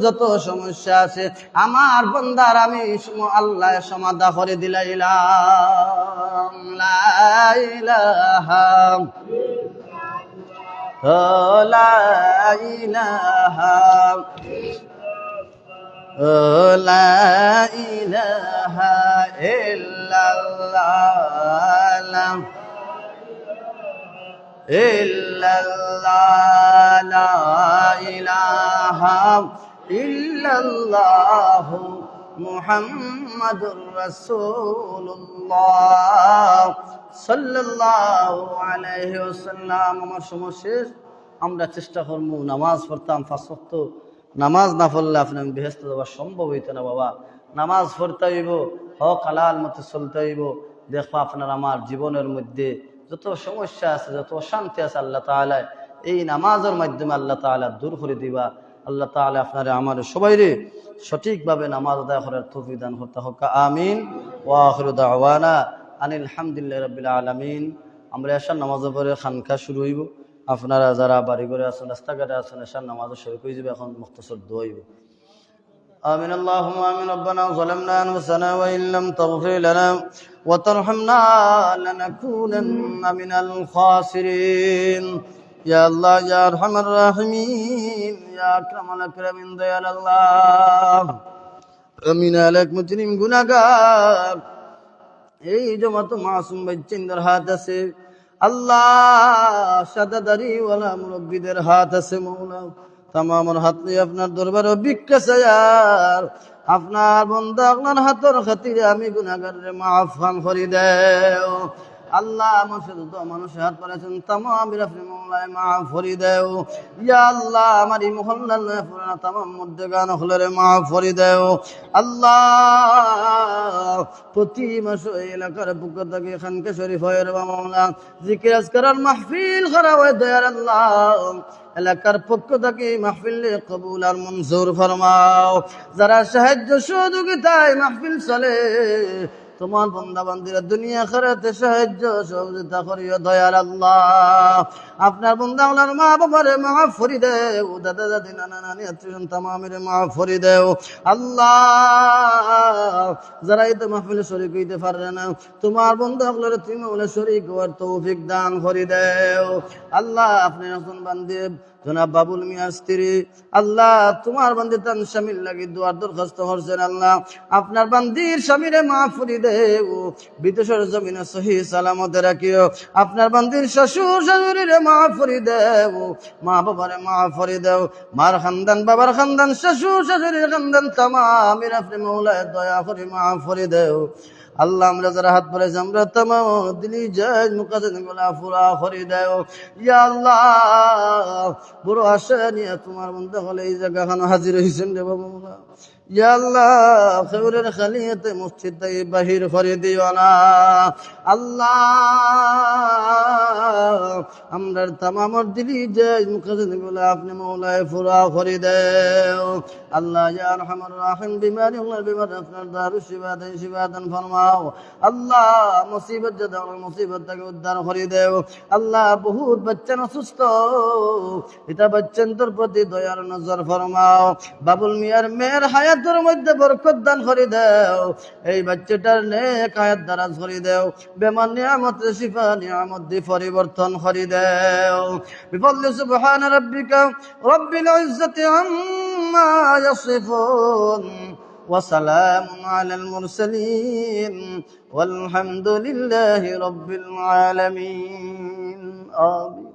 Speaker 1: যত সমস্যা আছে, আমার বান্দার আমি আল্লাহ সমাধা করে দিলাইলাম। লা ইলাহা লা ইলাহা লা ইলাহা ইল্লাল্লাহ ইল্লাল্লাহ লা ইলাহা ইল্লাল্লাহ মুহাম্মাদুর রাসূলুল্লাহ সাল্লাল্লাহু আলাইহি ওয়াসাল্লাম। আমার সমস্যা, আমরা চেষ্টা করবো নামাজ পড়তাম, 5 ওয়াক্ত নামাজ না পড়লে আপনার বেহেশতে যাওয়া সম্ভব হইতো না বাবা। নামাজ পড়তে হইব, হক হালাল মতো চলতে হইব। দেখবা আপনার আমার জীবনের মধ্যে যত সমস্যা আছে, যত অশান্তি আছে, আল্লাহ তাআলা এই নামাজের মাধ্যমে আল্লাহ তাআলা দূর করে দিবা। আল্লাহ তাআলা আপনারে আমার সবাইরে সঠিকভাবে নামাজ আদায় করার তৌফিক দান করতে হোক, আমিন। ওয়া আখিরু দাওয়ানা আনিল হামদুলিল্লাহি রাব্বিল আলামিন। আমরা এশার নামাজের পরে খানকা শুরু হইব। আপনারা যারা বাড়ি ঘরে আছেন, রাস্তাঘাটে আছেন, এশার নামাজে শরীক হয়ে যাবে। এখন মুখতাসর দোয়া হইব। آمين اللهم آمين ربنا ظلمنا أنفسنا وإن لم تغفر لنا وترحمنا لنكونن من الخاسرين يا الله يا أرحم الراحمين يا أكرم الأكرمين দয়াল আল্লাহ। আমিন আলাইক মুজরিম গুনাহগার এই জমাত মাসুম বাচ্চাদের হাত আছে আল্লাহ, সাদাদারি ওয়ালা মুরব্বিদের হাত আছে মওলা। তামামের হাত নিয়ে আপনার দরবারে ভিক্ষা চাই, আর আপনার বান্দা আপনার হাতের খাতিরে আমি গুনাহগাররে মাফ করে দেও আল্লাহ। মানুষের হাত পারেছেন তামামের আপনি মওলায় মাফ করে দেও ইয়া আল্লাহ। আমার এই মহল্লার নয় পুরানা তামাম মধ্যে গান হলরে মাফ করে দেও আল্লাহ। প্রতি মাস এই এলাকার পক্ষ থেকে খানকা শরীফ হয় রে মওলা, জিকির আজকার মাহফিল করা হয় দয়ার আল্লাহ। এলাকার পক্ষ থেকে মাহফিল কবুল আর মঞ্জুর ফরমাও। যারা সাহায্য সহযোগিতায় মাহফিল চলে, তোমার বান্দা বান্দিরা দুনিয়া আখিরাতে সাহায্য সহযোগিতা করিও দয়াল আল্লাহ। আপনার বান্দা আপনার মা বাবারে মাফ করে দেও, দাদা দাদি নানা নানি আত্মীয় তামামের মাফ করে দেও আল্লাহ। যারা এই তো মাহফিলে শরীক হইতে পারে না, তোমার বান্দা আপনার তুমি বলে শরীক হওয়ার তৌফিক দান করে দেও আল্লাহ। আপনি নতুন বান্দে জনাব বাবুল মিয়ার স্ত্রী আল্লাহ, তোমার বান্দির তান স্বামীর লাগি দুয়ার দরখাস্ত করছেন আল্লাহ। আপনার বান্দির স্বামীরে মাফ করে দেও, বিদেশের জমিনে সহি সালামতে রাখিও। আপনার বান্দির শ্বশুর শাশুড়িরে মাফ করে দেও, মা বাবারে মাফ করে দেও। মার খানদান, বাবার খানদান, শ্বশুর শাশুড়ির খানদান তামামের আপনি মওলায় দয়া করে মাফ করে দেও আল্লাহ। আমরা যারা হাত পড়েছি আমরা তামাম দিলি জায়েজ মুকাদ্দাসগুলা পুরা করে দেও ইয়া আল্লাহ। বড় আশা নিয়ে তোমার বান্দা হলে এই জায়গাখানে হাজির হয়েছেন রে বাবা ইয়া আল্লাহ। খবরের খালিয়াতে মসজিদ থেকে বাহির করে দিও না আল্লাহ। আমরা তামাম দিলি জায়েজ মুকাদ্দাসগুলা আপনি মওলায় পুরা করে দেও আল্লাহ। ইয়া আরহামার রাহিম, বিমারি আল্লাহ বিমার আপনার দারুস শিফা দান ফরমাও আল্লাহ। মুসিবত যাদের মুসিবত থেকে উদ্ধার করে দেও আল্লাহ। বহুত বাচ্চা অসুস্থ, এটা বাচ্চাদের প্রতি দয়ার নজর ফরমাও। বাবুল মিয়ার মেয়ের হায়াতের মধ্যে বরকত দান করে দেও, এই বাচ্চাটার নেক হায়াত দারাজ করে দেও। বেমার নিয়ামত শিফা নিয়ামত দিয়ে পরিবর্তন করে দেও। বিফদ্লি সুবহান রাব্বিকা রব্বিল ইজ্জাতি আম্মা ইয়াসিফুন وسلام على المرسلين والحمد لله رب العالمين آمين।